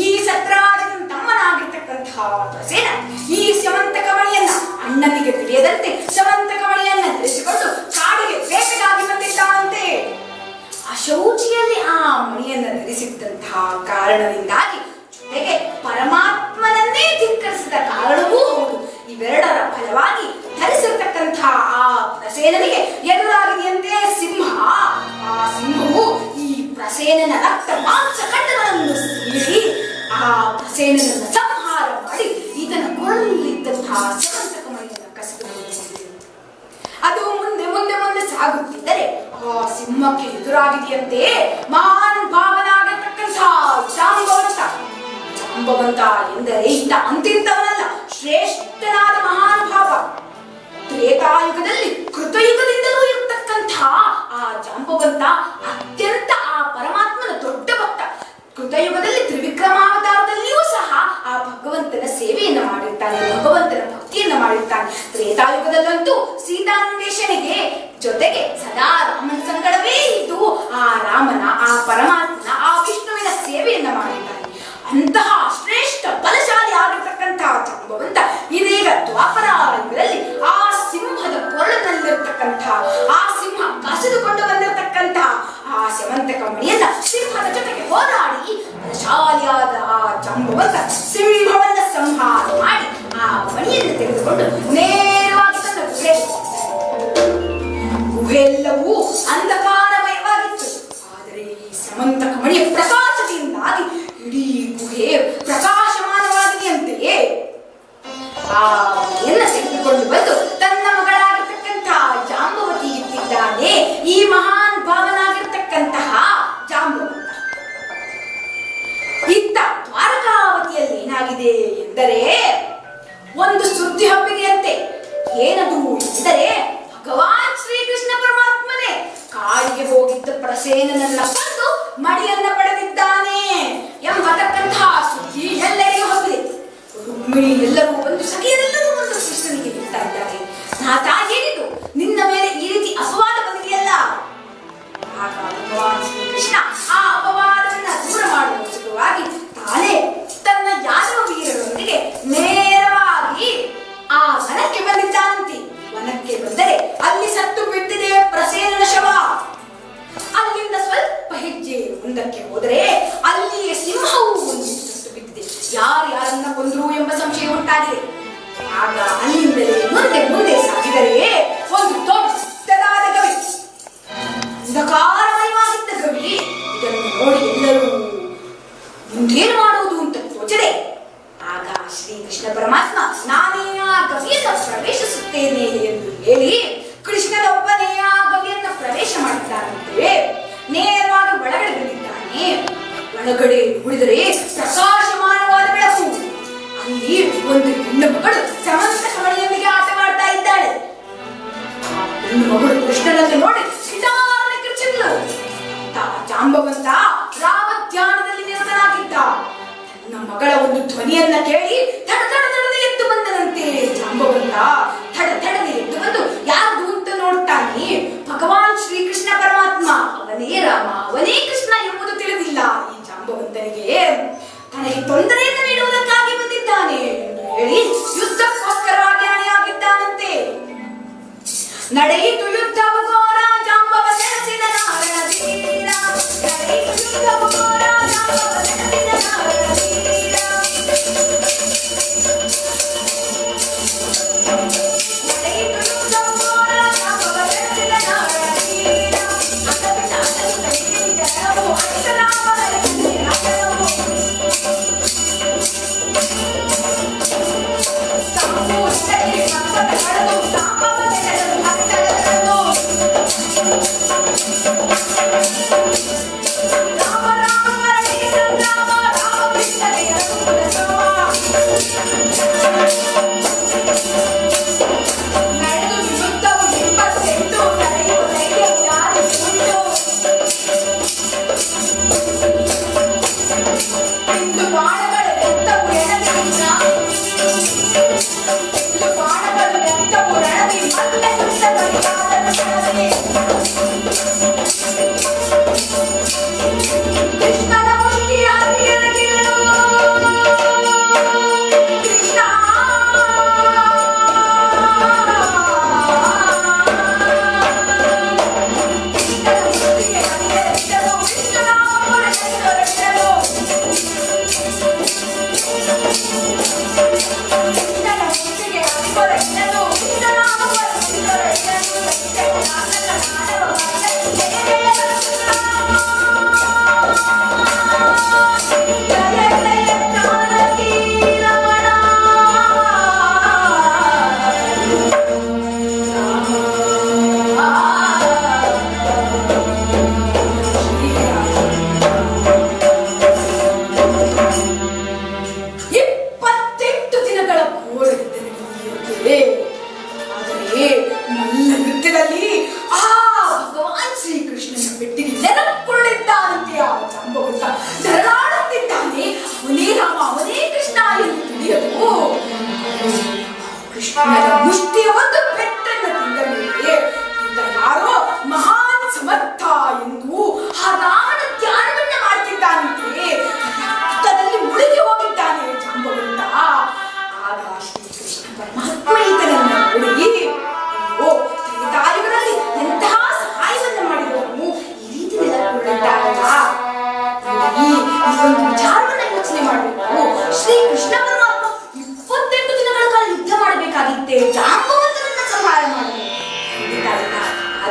ಈ ಸತ್ರಾಜಿತನ ತಮ್ಮನಾಗಿರ್ತಕ್ಕಂತಹ ಪ್ರಸೇನ ಈ ಸ್ಯವಂತಕ ಮಣಿಯನ್ನ ಅಣ್ಣನಿಗೆ ತಿಳಿಯದಂತೆ ಸ್ಯವಂತಕ ಮಣಿಯನ್ನ ಧರಿಸಿಕೊಂಡು ಕಾಡಿಗೆ ಬೇಟೆಗಾಗಿ ಬಂದಿದ್ದಾನಂತೆ. ಅಶೌಚಿಯಲ್ಲಿ ಆ ಮಣಿಯನ್ನ ಧರಿಸಿದ್ದಂತಹ ಕಾರಣದಿಂದಾಗಿ ಜೊತೆಗೆ ಪರಮಾತ್ಮನನ್ನೇ ಧಿಕ್ಕರಿಸಿದ ಕಾರಣವೂ ಹೌದು. ಇವೆರಡರ ಫಲವಾಗಿ ಧರಿಸಿರ್ತಕ್ಕಂತಹ ಆ ಪ್ರಸೇನನಿಗೆ ಎದುರಾಗಿದೆಯಂತೆ ಸಿಂಹ. ಆ ಸಿಂಹವು ಈ ಪ್ರಸೇನನ ರಕ್ತ ಮಾಂಸ ಖಂಡಗಳನ್ನು ಸೀಳಿ ಆ ಪ್ರಸೇನನನ್ನು ಸಂಹಾರ ಮಾಡಿ ಇದನ್ನು ಕೊರಲಿದ್ದಂತಹ ಸ್ಯವಂತಕ ಮಣಿಯನ್ನು ಕಸಿದುಕೊಂಡಿದೆ. ಅದು ಮುಂದೆ ಮುಂದೆ ಮುಂದೆ ಸಾಗುತ್ತಿದ್ದರೆ ಆ ಸಿಂಹಕ್ಕೆ ಎದುರಾಗಿದೆಯಂತೆ ಮಹಾನ್ ಭಾವನಾಗಿರ್ತಕ್ಕಂತಹ ಜಾಂಬವಂತ. ಜಾಂಬವಂತ ಎಂದರೆ ಇಂಥ ಅಂತಿಂತವನಲ್ಲ, ಶ್ರೇಷ್ಠನಾದ ಮಹಾನುಭಾವ. ತ್ರೇತಾಯುಗದಲ್ಲಿ ಕೃತಯುಗದಿಂದಲೂ ಇರತಕ್ಕಂತಹ ಆ ಜಾಂಬವಂತ ಅತ್ಯಂತ ಆ ಪರಮಾತ್ಮನ ದೊಡ್ಡ ಭಕ್ತ. ಕೃತಯುಗದಲ್ಲಿ ತ್ರಿವಿಕ್ರಮಾವತಾರದಲ್ಲಿಯೂ ಸಹ ಆ ಭಗವಂತನ ಸೇವೆಯನ್ನ ಮಾಡಿರ್ತಾನೆ, ಭಗವಂತನ ಭಕ್ತಿಯನ್ನ ಮಾಡಿರ್ತಾನೆ. ತ್ರೇತಾಯುಗದಲ್ಲಂತೂ ಸೀತಾನ್ವೇಷಣೆಗೆ ಜೊತೆಗೆ ಸದಾ ರಾಮನ ಸಂಗಡವೇ ಇದ್ದು ಆ ರಾಮನ, ಆ ಪರಮಾತ್ಮನ, ಆ ವಿಷ್ಣುವಿನ ಸೇವೆಯನ್ನ ಮಾಡಿರ್ತಾನೆ. ಅಂತಹ ಶ್ರೇಷ್ಠ ಬಲಶಾಲಿ ಆಗಿರ್ತಕ್ಕಂತಹ ಜಾಂಬವಂತ ಇದೀಗ ದ್ವಾಪರ ಯುಗದಲ್ಲಿ ಆ ಸಿಂಹದ ಕೊರಳಿನಲ್ಲಿರ್ತಕ್ಕಂತಹ ಆ ಸಿಂಹ ಕಸಿದುಕೊಂಡು ಬಂದಿರತಕ್ಕಂತಹ ಆ ಸ್ಯವಂತಕ ಮಣಿಯನ್ನ ಸಿಂಹದ ಜೊತೆಗೆ ಹೋರಾಡಿ ಬಲಶಾಲಿಯಾದ ಆ ಜಾಂಬವಂತ ಸಿಂಹವನ್ನ ಸಂಹಾರ ಮಾಡಿ ಆ ಮಣಿಯನ್ನು ತೆಗೆದುಕೊಂಡು ನೇರವಾಗಿ ತನ್ನ ಗುಹೆಲ್ಲವೂ ಅಂಧಕಾರಮಯವಾಗಿತ್ತು. ಆದರೆ ಈ ಸಮಂತಕ ಮಣಿಯ ಪ್ರಕಾಶದಿಂದಾಗಿ ಇಡೀ ಗುಹೆ ಪ್ರಕಾಶಮಾನವಾಗಿದೆಯಂತೆಯೇ. ಆ ಮಣಿಯನ್ನ ತೆಗೆದುಕೊಂಡು ಬಂದು ತನ್ನ ಮಗಳಾಗಿರ್ತಕ್ಕಂತಹ ಜಾಂಬವತಿ ಇಟ್ಟಿದ್ದಾನೆ ಈ ಮಹಾನ್ ಭಾವನಾಗಿರ್ತಕ್ಕಂತಹ ಜಾಂಬವಂತ. ಇತ್ತ ದ್ವಾರಕಾವತಿಯಲ್ಲಿ ಏನಾಗಿದೆ ಎಂದರೆ ಒಂದು ಸುದ್ದಿ ಹಬ್ಬಿದೆಯಂತೆ. ಏನದು ಎಂದರೆ ಭಗವಾನ್ ಶ್ರೀಕೃಷ್ಣ ಪರಮಾತ್ಮನೇ ಕಾಡಿಗೆ ಹೋಗಿದ್ದ ಪ್ರಸೇನನನ್ನ ಕೊಂದು ಮಡಿಯನ್ನ ಪಡೆದಿದ್ದಾನೆ ಎಂಬತಕ್ಕಂತಹ ಸುದ್ದಿ ಎಲ್ಲರಿಗೂ ಹಬ್ಬಿದೆ. ರುಕ್ಮಿಣಿ ಎಲ್ಲರೂ ಒಂದು ಸಖಿಯರೆಲ್ಲರೂ ಒಂದು ಕೃಷ್ಣನಿಗೆ ಹೇಳ್ತಾ ಇದ್ದಾರೆ, ನಾಥ ಏನಿದು ನಿನ್ನ ಮೇಲೆ ಈ ರೀತಿ ಅಪವಾದ ಬಂದಿದೆಯಲ್ಲ. ಆಗ ಭಗವಾನ್ ಶ್ರೀಕೃಷ್ಣ ಆ ಅಪವಾದವನ್ನ ದೂರ ಮಾಡುವ ಸಲುವಾಗಿ ತಾನೇ ತನ್ನ ಯಾದವ ವೀರರೊಂದಿಗೆ ನೇರವಾಗಿ ಆ ವನಕ್ಕೆ ಬಂದಿದ್ದಾನಂತೆ. ವನಕ್ಕೆ ಬಂದರೆ ಅಲ್ಲಿ ಸತ್ತು ಬಿದ್ದಿದೆ ಪ್ರಸೇನನ ಶವ. ಅಲ್ಲಿಂದ ಸ್ವಲ್ಪ ಹೆಜ್ಜೆ ಮುಂದಕ್ಕೆ ಹೋದರೆ ಅಲ್ಲಿಯೇ ಸಿಂಹವು ಒಂದು ಸತ್ತು ಬಿದ್ದಿದೆ. ಯಾರನ್ನ ಕೊಂದ್ರು ಎಂಬ ಸಂಶಯ ಉಂಟಾಗಿದೆ. ಆಗ ಅಲ್ಲಿಂದಲೇ ಮುಂದೆ ಮುಂದೆ ಸಾಗಿದರೆ ಒಂದು ದೊಡ್ಡದಾದ ಗವಿ, ಅಂಧಕಾರಮಯವಾಗಿದ್ದ ಗವಿ. ಇದನ್ನು ನೋಡಿ ಎಲ್ಲರೂ ಮುಂದೇನು ಮಾಡುವುದು ಅಂತ ತೋಚದೆ ಆಗ ಶ್ರೀಕೃಷ್ಣ ಪರಮಾತ್ಮ ನಾನೇ ಆ ಗವಿಯನ್ನು ಪ್ರವೇಶಿಸುತ್ತೇನೆ ಎಂದು ಹೇಳಿ ಕೃಷ್ಣನೊಬ್ಬನೇ ಆ ಗವಿಯನ್ನು ಪ್ರವೇಶ ಮಾಡಿದ್ದಾನಂತೆ. ನೇರವಾಗಿ ಒಳಗಡೆ ಬಂದಿದ್ದಾನೆ. ಒಳಗಡೆ ನೋಡಿದರೆ ಪ್ರಕಾಶಮಾನವಾದ ಬೆಳಕು. ಅಲ್ಲಿ ಒಂದು ಹೆಣ್ಣು ಮಗಳು ಸಮಂತ ಕಮಣಿಯೊಂದಿಗೆ ಆಟವಾಡ್ತಾ ಇದ್ದಾಳೆ. ಆ ಹೆಣ್ಣು ಮಗಳು ಕೃಷ್ಣನನ್ನು ನೋಡಿ ಸಿಟಾರನೆ ಕಿರ್ಚಿದ್ಲು. ಜಾಂಬವಂತ ರಾಮಧ್ಯಾನದಲ್ಲಿ ನಿರತನಾಗಿದ್ದ. ತನ್ನ ಮಗಳ ಒಂದು ಧ್ವನಿಯನ್ನ ಕೇಳಿ ತಡತಡನೆ ಎದ್ದು ಬಂದನಂತೆ. ಜಾಂಬವಂತ ತಡತಡನೆ ಎದ್ದು ಬಂದು ಯಾರು ಅಂತ ನೋಡ್ತಾನೆ. ಭಗವಾನ್ ಶ್ರೀಕೃಷ್ಣ ಪರಮಾತ್ಮ, ಅವನೇ ರಾಮ ಅವನೇ ಕೃಷ್ಣ ಎಂಬುದು ತಿಳಿದಿಲ್ಲ ಈ ಜಾಂಬವಂತನಿಗೆ. ತನಗೆ ತೊಂದರೆಯನ್ನು ನೀಡುವುದಕ್ಕಾಗಿ ಬಂದಿದ್ದಾನೆ ಎಂದು ಹೇಳಿ ಯುದ್ಧಕ್ಕೋಸ್ಕರವಾಗಿ ಅಣಿಯಾಗಿದ್ದಾನಂತೆ. ನಡೆಯಿತು ಯುದ್ಧವು ಘೋರ ಜಾಂಬವ ಸೆಣಸಿದ ನಾರಣ ಧೀರ. ನಡೆಯಿತು ಯುದ್ಧವು ಘೋರ ಜಾಂಬವ ಸೆಣಸಿದ ನಾರಣ ಧೀರ.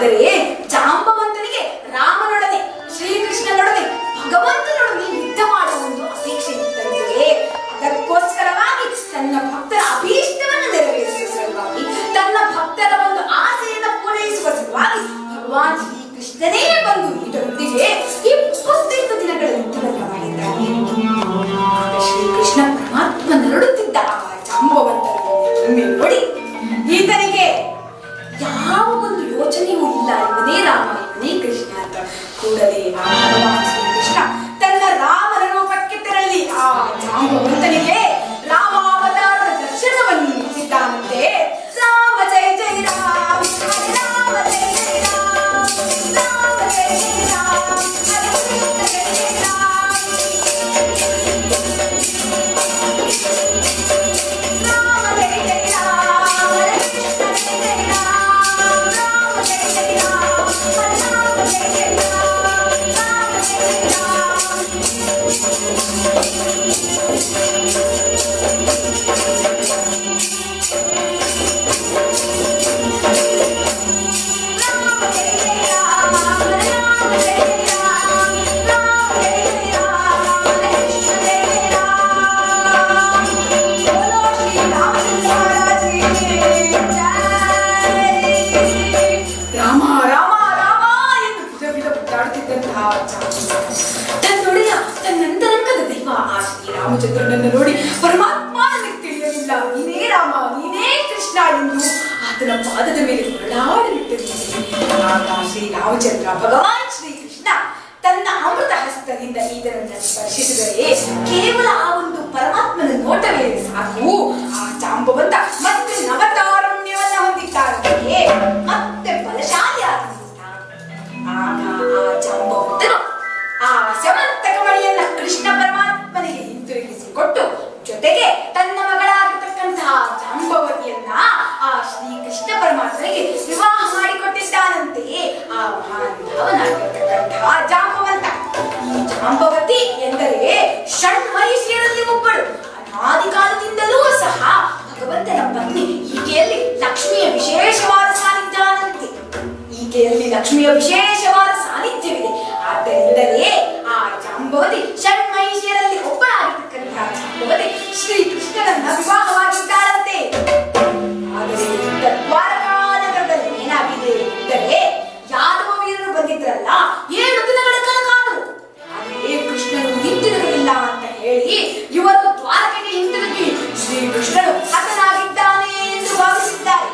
ಆದರೆ ಜಾಂಬವಂತನಿಗೆ ರಾಮನೊಡನೆ ಶ್ರೀಕೃಷ್ಣನೊಡನೆ ಭಗವಂತನೊಡನೆ ಯುದ್ಧ ಮಾಡುವ ಒಂದು ಅಪೇಕ್ಷೆ ಇದ್ದಂತೆ. ಅದಕ್ಕೋಸ್ಕರವಾಗಿ ತನ್ನ ಭಕ್ತರ ಅಭೀಷ್ಟವನ್ನು ನೆರವೇರಿಸುವ ಸಲುವಾಗಿ, ತನ್ನ ಭಕ್ತರ ಒಂದು ಆಸೆಯನ್ನು ಪೂರೈಸುವ ಸಲುವಾಗಿ ಭಗವಾನ್ ಶ್ರೀಕೃಷ್ಣನೇ ಬಂದು ಇದರೊಂದಿಗೆ 28 ದಿನಗಳ ಯುದ್ಧವನ್ನು ಮಾಡಿದ್ದಾನೆ. ಶ್ರೀಕೃಷ್ಣ ಪರಮಾತ್ಮ ನರಳುತ್ತಿದ್ದ ಆ ಜಾಂಬವಂತನನ್ನು ನೋಡಿ ಈತನಿಗೆ ಯಾವ ಒಂದು ಯೋಚನೆಯೂ ಇಲ್ಲ, ಇವನೇ ರಾಮ ಇವನೇ ಕೃಷ್ಣ ಅಂತ. ಕೂಡಲೇ ಆ ಭಗವಾನ್ ಶ್ರೀಕೃಷ್ಣ ತನ್ನ ರಾಮನ ರೂಪಕ್ಕೆ ತೆರಳಿ ಆ ಜಾಂಬವಂತನಿಗೆ ರಾಮಾವತಾರದ ದರ್ಶನವನ್ನು ನೀಡಿದ್ದಾನಂತೆ. ರಾಮ ಜಯ ಜಯ ರಾಮ, ರಾಮ ಜಯ ಜಯ ರಾಮ, ರಾಮ ಜಯ ಜಯ ರಾಮ, ಹರೇ ಕೃಷ್ಣ ಜಯ ಜಯ ರಾಮ, ರಾಮ ಜಯ ಜಯ ರಾಮ, ಹರೇ ಕೃಷ್ಣ ಜಯ ಜಯ ರಾಮ, ರಾಮ ಜಯ ಜಯ ರಾಮ, ರಾಮ ಜಯ ಜಯ ರಾಮ, ರಾಮ ಜಯ ಜಯ ರಾಮಚಂದ್ರನನ್ನು ನೋಡಿ ಪರಮಾತ್ಮ ನನಗೆ ತಿಳಿಯಲಿಲ್ಲ, ನೀನೇ ರಾಮ ನೀನೇ ಕೃಷ್ಣ ಎಂದು ಆತನ ಪಾದದ ಮೇಲೆ ಹೊರಳಾಡಲಿಟ್ಟಿರುತ್ತಾನೆ. ಆಗ ಶ್ರೀ ರಾಮಚಂದ್ರ ಭಗವಾನ್ ಶ್ರೀಕೃಷ್ಣ ತನ್ನ ಅಮೃತ ಹಸ್ತದಿಂದ ಈತನನ್ನು ಸ್ಪರ್ಶಿಸಿದರೆ ಕೇವಲ ಆ ಒಂದು ಪರಮಾತ್ಮನ ನೋಟವೇ ಸಾಕು, ಆ ಜಾಂಬವಂತ ಮತ್ತೆ ನವತಾರುಣ್ಯವನ್ನ ಹೊಂದಿದ್ದಾನೆ, ಮತ್ತೆ ಬಲಶಾಲಿ ಆಗಿರುತ್ತಾನೆ. ಆಗ ಆ ಜಾಂಬವಂತನು ಆ ಸಮಂತಕ ಮಣಿಯನ್ನ ಕೃಷ್ಣ ಪರಮಾತ್ಮನಿಗೆ ಹಿಂತಿರುಗಿಸಿಕೊಟ್ಟು ಜೊತೆಗೆ ತನ್ನ ಮಗಳಾಗಿರ್ತಕ್ಕಂತಹ ಜಾಂಬವತಿಯನ್ನ ಆ ಶ್ರೀಕೃಷ್ಣ ಪರಮಾತ್ಮನಿಗೆ ವಿವಾಹ ಮಾಡಿಕೊಟ್ಟಿದ್ದಾನಂತೆ. ಆ ಮಹಾನುಭಾವನಾಗಿರ್ತಕ್ಕಂತಹ ಜಾಂಬವಂತ, ಈ ಜಾಂಬವತಿ ಎಂದರೆ ಷಣ್ಮಹಿಷಿಯರಲ್ಲಿ ಒಬ್ಬಳು. ಅನಾದಿ ಕಾಲದಿಂದಲೂ ಸಹ ಭಗವಂತನ ಪತ್ನಿ. ಈಕೆಯಲ್ಲಿ ಲಕ್ಷ್ಮಿಯ ವಿಶೇಷವಾದ ಸಾನ್ನಿಧ್ಯಾನಂತೆ, ಈಕೆಯಲ್ಲಿ ಲಕ್ಷ್ಮಿಯ ವಿಶೇಷವಾದ ಸಾನ್ನಿಧ್ಯವಿದೆ. ಆದ್ದರಿಂದಲೇ ಆ ಜಾಂಬವತಿ ಷಣ್ಮಹಿಷಿಯರಲ್ಲಿ ಒಬ್ಬಳಾಗಿರ್ತಕ್ಕಂತಹ ಜಾಂಬವತಿ ಶ್ರೀಕೃಷ್ಣನನ್ನ ವಿವಾಹವಾಗಿದ್ದಾಳಂತೆ. ಆದರೆ ದ್ವಾರಕಾ ನಗರದಲ್ಲಿ ಏನಾಗಿದೆ ಎಂದರೆ ಯಾದವ ವೀರರು ಬಂದಿದ್ರಲ್ಲ 7 ದಿನಗಳ ಕಾಲ ಕಾದರು. ಆದರೆ ಕೃಷ್ಣನು ಹಿಂತಿರುಗಲಿಲ್ಲ ಅಂತ ಹೇಳಿ ಇವರು ದ್ವಾರಕೆಗೆ ಹಿಂತಿರುಗಿ ಶ್ರೀಕೃಷ್ಣನು ಹತನಾಗಿದ್ದಾನೆ ಎಂದು ಭಾವಿಸಿದ್ದಾರೆ.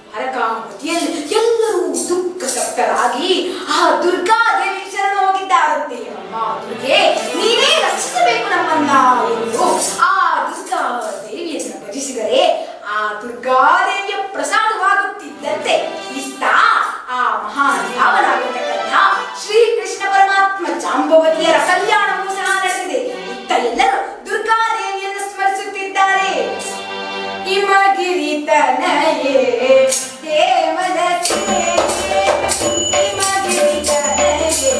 ದ್ವಾರಕಾವತಿಯಲ್ಲಿ ಎಲ್ಲರೂ ದುಃಖ ತಪ್ತರಾಗಿ ಆ ದುರ್ಗಾದೇವಿ ಶರಣ ಹೋಗಿದ್ದಾರಂತೆ. ಅಮ್ಮ ದುರ್ಗೆ, ನೀನೇ ರಕ್ಷಿಸಬೇಕು ನಮ್ಮನ್ನ ಎಂದು ಆ ದುರ್ಗಾದೇವಿಯನ್ನು ಭಜಿಸಿದರೆ ಆ ದುರ್ಗಾದೇವಿಯ ಪ್ರಸಾದವಾಗುತ್ತಿದ್ದಂತೆ ಇತ್ತ ಆ ಮಹಾನುಭಾವನಾಗಿರ್ತಕ್ಕಂಥ ಶ್ರೀಕೃಷ್ಣ ಪರಮಾತ್ಮ ಜಾಂಬವತಿಯರ ಕಲ್ಯಾಣವೂ ಸಹ ನಡೆದಿದೆ. ಇತ್ತ ಎಲ್ಲರೂ ದುರ್ಗಾದೇವಿಯನ್ನು ಸ್ಮರಿಸುತ್ತಿದ್ದಾರೆ. ಹಿಮಗಿರಿತನಯೇ ದೇವಲಕ್ಷ್ಮೇ, ಹಿಮಗಿರಿತನಯೇ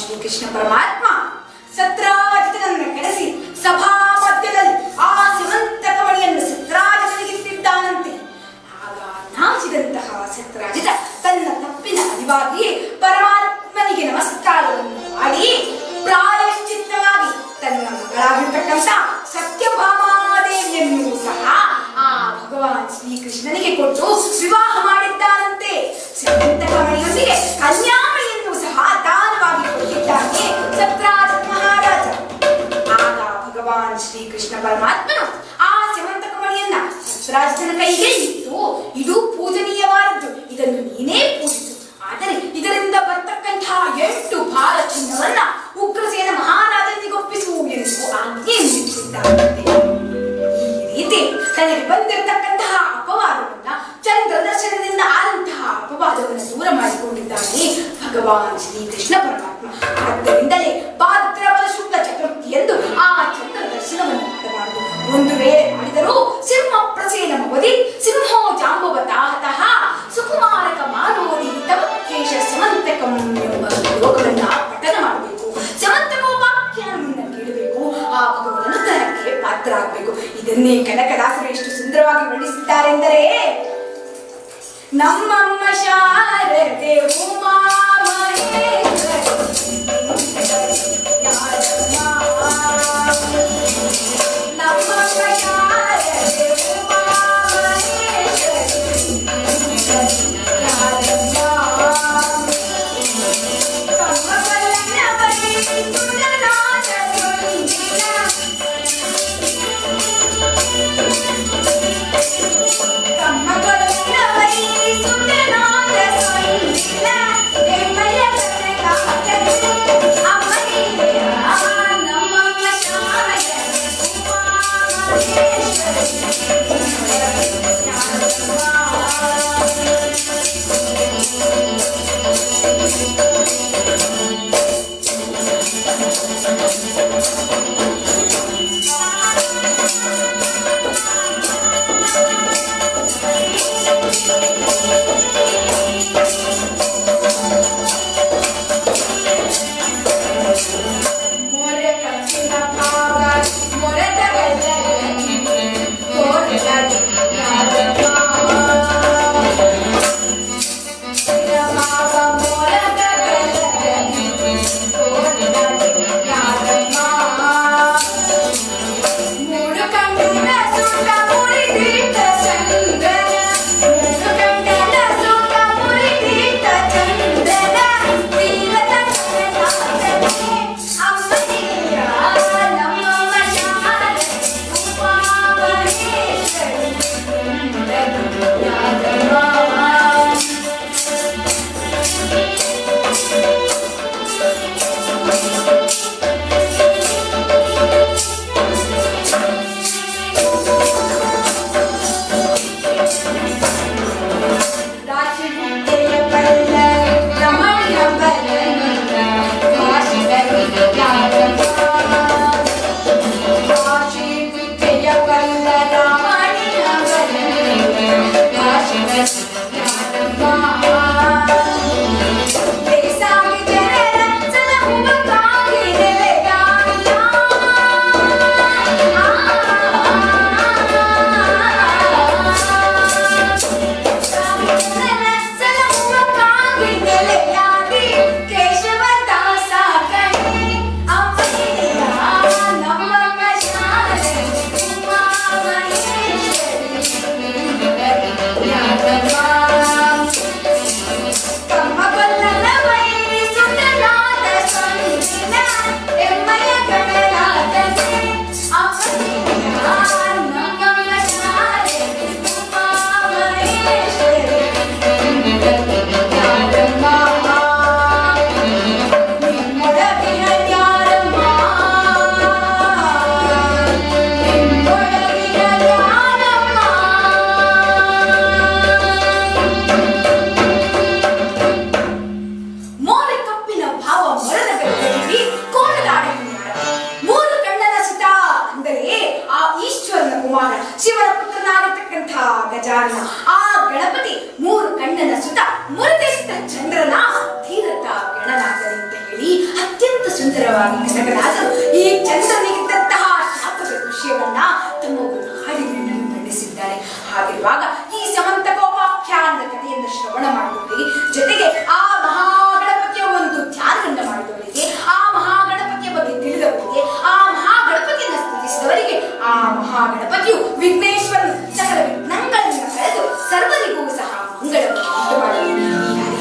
ಶ್ರೀಕೃಷ್ಣ ಪರಮಾತ್ಮ ಸತ್ರಾಜಿತನನ್ನು ಕೆಡಿಸಿ ಸಭಾ ಮಧ್ಯದಲ್ಲಿ ಆ ಸಿಮಂತ ಕವಣಿಯನ್ನು ಸತ್ರಾಜಿತನಿಗಿಟ್ಟಿದ್ದಾನಂತೆ. ಆಗ ನಾಚಿದಂತಹ ಸತ್ರಾಜಿತ ತನ್ನ ತಪ್ಪಿನ ಅರಿವಾಗಿಯೇ ಪರಮಾತ್ಮನಿಗೆ ನಮಸ್ಕಾರವನ್ನು ಮಾಡಿ ಪ್ರಾಯಶ್ಚಿತ್ತವಾಗಿ ತನ್ನ ಮಗಳಾಗಿರ್ತಕ್ಕಂಥ ಸತ್ಯಭಾಮಾದೇವಿಯನ್ನು ಸಹ ಆ ಭಗವಾನ್ ಶ್ರೀಕೃಷ್ಣನಿಗೆ ಕೊಟ್ಟು ವಿವಾಹ ಮಾಡಿದ್ದಾನಂತೆ. ಸಿಮಂತ ಕವಣಿಯೊಂದಿಗೆ ಕನ್ಯಾಮಣಿಯನ್ನು ಸಹ ದಾನವಾಗಿ ಕೊಟ್ಟಿದ್ದಾನೆ ಸತ್ರಾಜಿತ ಮಹಾರಾಜ. ಆಗ ಭಗವಾನ್ ಶ್ರೀಕೃಷ್ಣ ಪರಮಾತ್ಮನು ಆ ಸಿಮಂತ ಕವಣಿಯನ್ನ ಸತ್ರಾಜಿತನ ಕೈಗೆ ಇಟ್ಟು, ಇದು ಪೂಜನೀಯವಾದದ್ದು, ಇದನ್ನು ನೀನೇ ಪೂಜಿಸು, ಆದರೆ ಇದರಿಂದ ಬರ್ತಕ್ಕಂತಹ 8 ಭಾರ ಚಿನ್ನವನ್ನ ಉಗ್ರಸೇನ ಮಹಾರಾಜನಿಗೆ ಒಪ್ಪಿಸು ಎಂದು ಆಜ್ಞೆಯನ್ನು ಇಟ್ಟಿದ್ದಾನಂತೆ. ಈ ರೀತಿ ತನಗೆ ಬಂದಿರತಕ್ಕಂತಹ ಅಪವಾದವನ್ನ, ಚಂದ್ರ ದರ್ಶನದಿಂದ ಆದಂತಹ ಅಪವಾದವನ್ನು ದೂರ ಮಾಡಿಕೊಂಡಿದ್ದಾನೆ ಭಗವಾನ್ ಶ್ರೀಕೃಷ್ಣ ಪರಮಾತ್ಮ. ಆದ್ದರಿಂದಲೇ ಭಾದ್ರಪದ ಶುಕ್ಲ ಚತುರ್ಥಿಯಂದು ಆ ಚಂದ್ರ ದರ್ಶನವನ್ನು ಮಾಡಬಾರದು. ಒಂದು ವೇಳೆ ಮಾಡಿದರೂ ಸಿಂಹ ಪ್ರಸೇನ ಮವದಿ ಸಿಂಹೋ ಜಾಂಬವತಾಹತಃ ಸುಕುಮಾರಕ ಮಾನೋದಿ ತಮಕೇಶ ಸಮಂತಕಂ ಎಂಬ ಶ್ಲೋಕವನ್ನ ಪಠನ ಮಾಡಬೇಕು. ಸಮಂತಕೋಪಾಖ್ಯಾನವನ್ನು ಕೇಳಬೇಕು. ಆ ಭಗವನ ಅನುಗ್ರಹಕ್ಕೆ ಪಾತ್ರ ಆಗಬೇಕು. ಇದನ್ನೇ ಕನಕದಾಸರು ಎಷ್ಟು ಸುಂದರವಾಗಿ ವರ್ಣಿಸಿದ್ದಾರೆಂದರೆ, ನಮ್ಮಮ್ಮ ಶಾರದೆ ಉಮಾ ಮಹೇಶ್ವರಿ ನಮ್ಮಮ್ಮ ಶಾರದೆ ಉಮಾ ಮಹೇಶ್ವರಿ ಗಜಾನನ ಆ ಗಣಪತಿ ಮೂರು ಕಣ್ಣನ ಸುತ ಮುರಿದೆತ್ತ ಚಂದ್ರನ ಧೀರತ ಗಣನಾಥನೆ ಅಂತ ಹೇಳಿ ಅತ್ಯಂತ ಸುಂದರವಾಗಿ ಕನಕದಾಸರು ಈ ಚಂದ್ರನಿಗಿದ್ದಂತಹ ಶಾಪದ ದೃಶ್ಯವನ್ನ ತಮ್ಮ ಒಂದು ಹಾಡಿನಲ್ಲಿ ಮಂಡಿಸಿದ್ದಾರೆ. ಹಾಗಿರುವಾಗ ಈ ಸಮಂತಕೋಪಾಖ್ಯಾನದ ಕಥೆಯನ್ನು ಶ್ರವಣ ಮಾಡಿದವರಿಗೆ, ಜೊತೆಗೆ ಆ ಮಹಾಗಣಪತಿಯ ಒಂದು ಧ್ಯಾನವನ್ನು ಮಾಡಿದವರಿಗೆ, ಆ ಮಹಾಗಣಪತಿಯ ಬಗ್ಗೆ ತಿಳಿದವರಿಗೆ, ಆ ಮಹಾಗಣಪತಿಯನ್ನು ಸ್ತುತಿಸಿದವರಿಗೆ ಆ ಮಹಾಗಣಪತಿಯು ವಿಘ್ನೇಶ್ವರನು ಸಕಲ ವಿಘ್ನಗಳನ್ನು ಕಳೆದು ಸರ್ವರಿಗೂ ಸಹ ಮಂಗಳವನ್ನು ಉಂಟು ಮಾಡಲು ಈ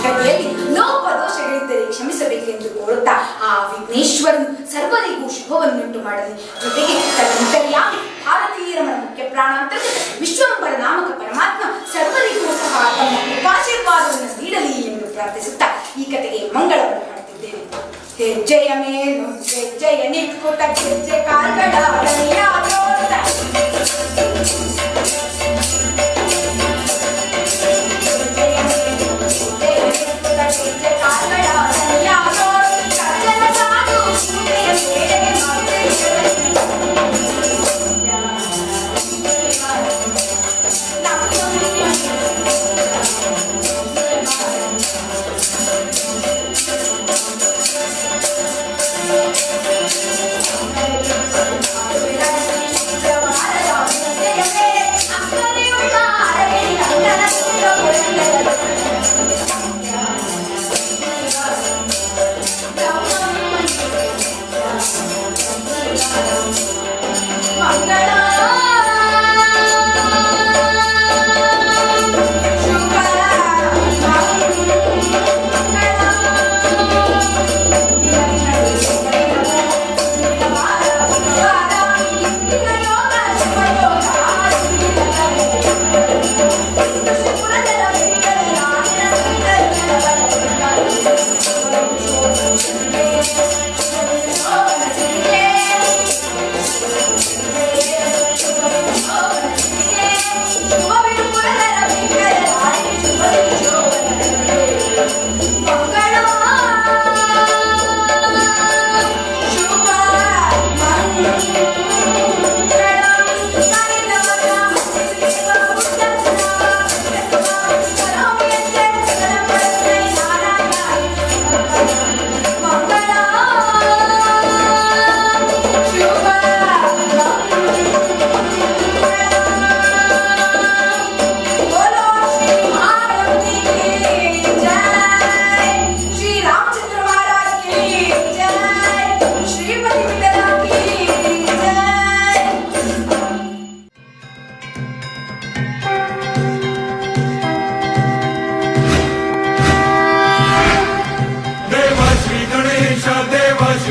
ಹರಿಕಥೆಯಲ್ಲಿ ಲೋಪದೋಷಗಳಿದ್ದರೆ ಕ್ಷಮಿಸಬೇಕೆಂದು ಕೋರುತ್ತಾ ಆ ವಿಘ್ನೇಶ್ವರನು ಸರ್ವರಿಗೂ ಶುಭವನ್ನುಂಟು ಮಾಡಲಿ. ಜೊತೆಗೆ ತದಂತರ್ಯಾಮಿ ಭಾರತೀಯರ ಮುಖ್ಯ ಪ್ರಾಣಾಂತರ್ಗತ ವಿಶ್ವಂಬರ ನಾಮಕ ಪರಮಾತ್ಮ ಸರ್ವರಿಗೂ ಸಹ ತಮ್ಮ ಕೃಪಾಶೀರ್ವಾದವನ್ನು ನೀಡಲಿ ಎಂದು ಪ್ರಾರ್ಥಿಸುತ್ತಾ ಈ ಕಥೆಗೆ ಮಂಗಳವನ್ನು ಹಾಡುತ್ತಿದ್ದೇವೆ. ಹೆಜ್ಜೆಯ ಮೇಲು ಹೆಜ್ಜೆಯ ನಿಕ್ಕುತ ಹೆಜ್ಜೆ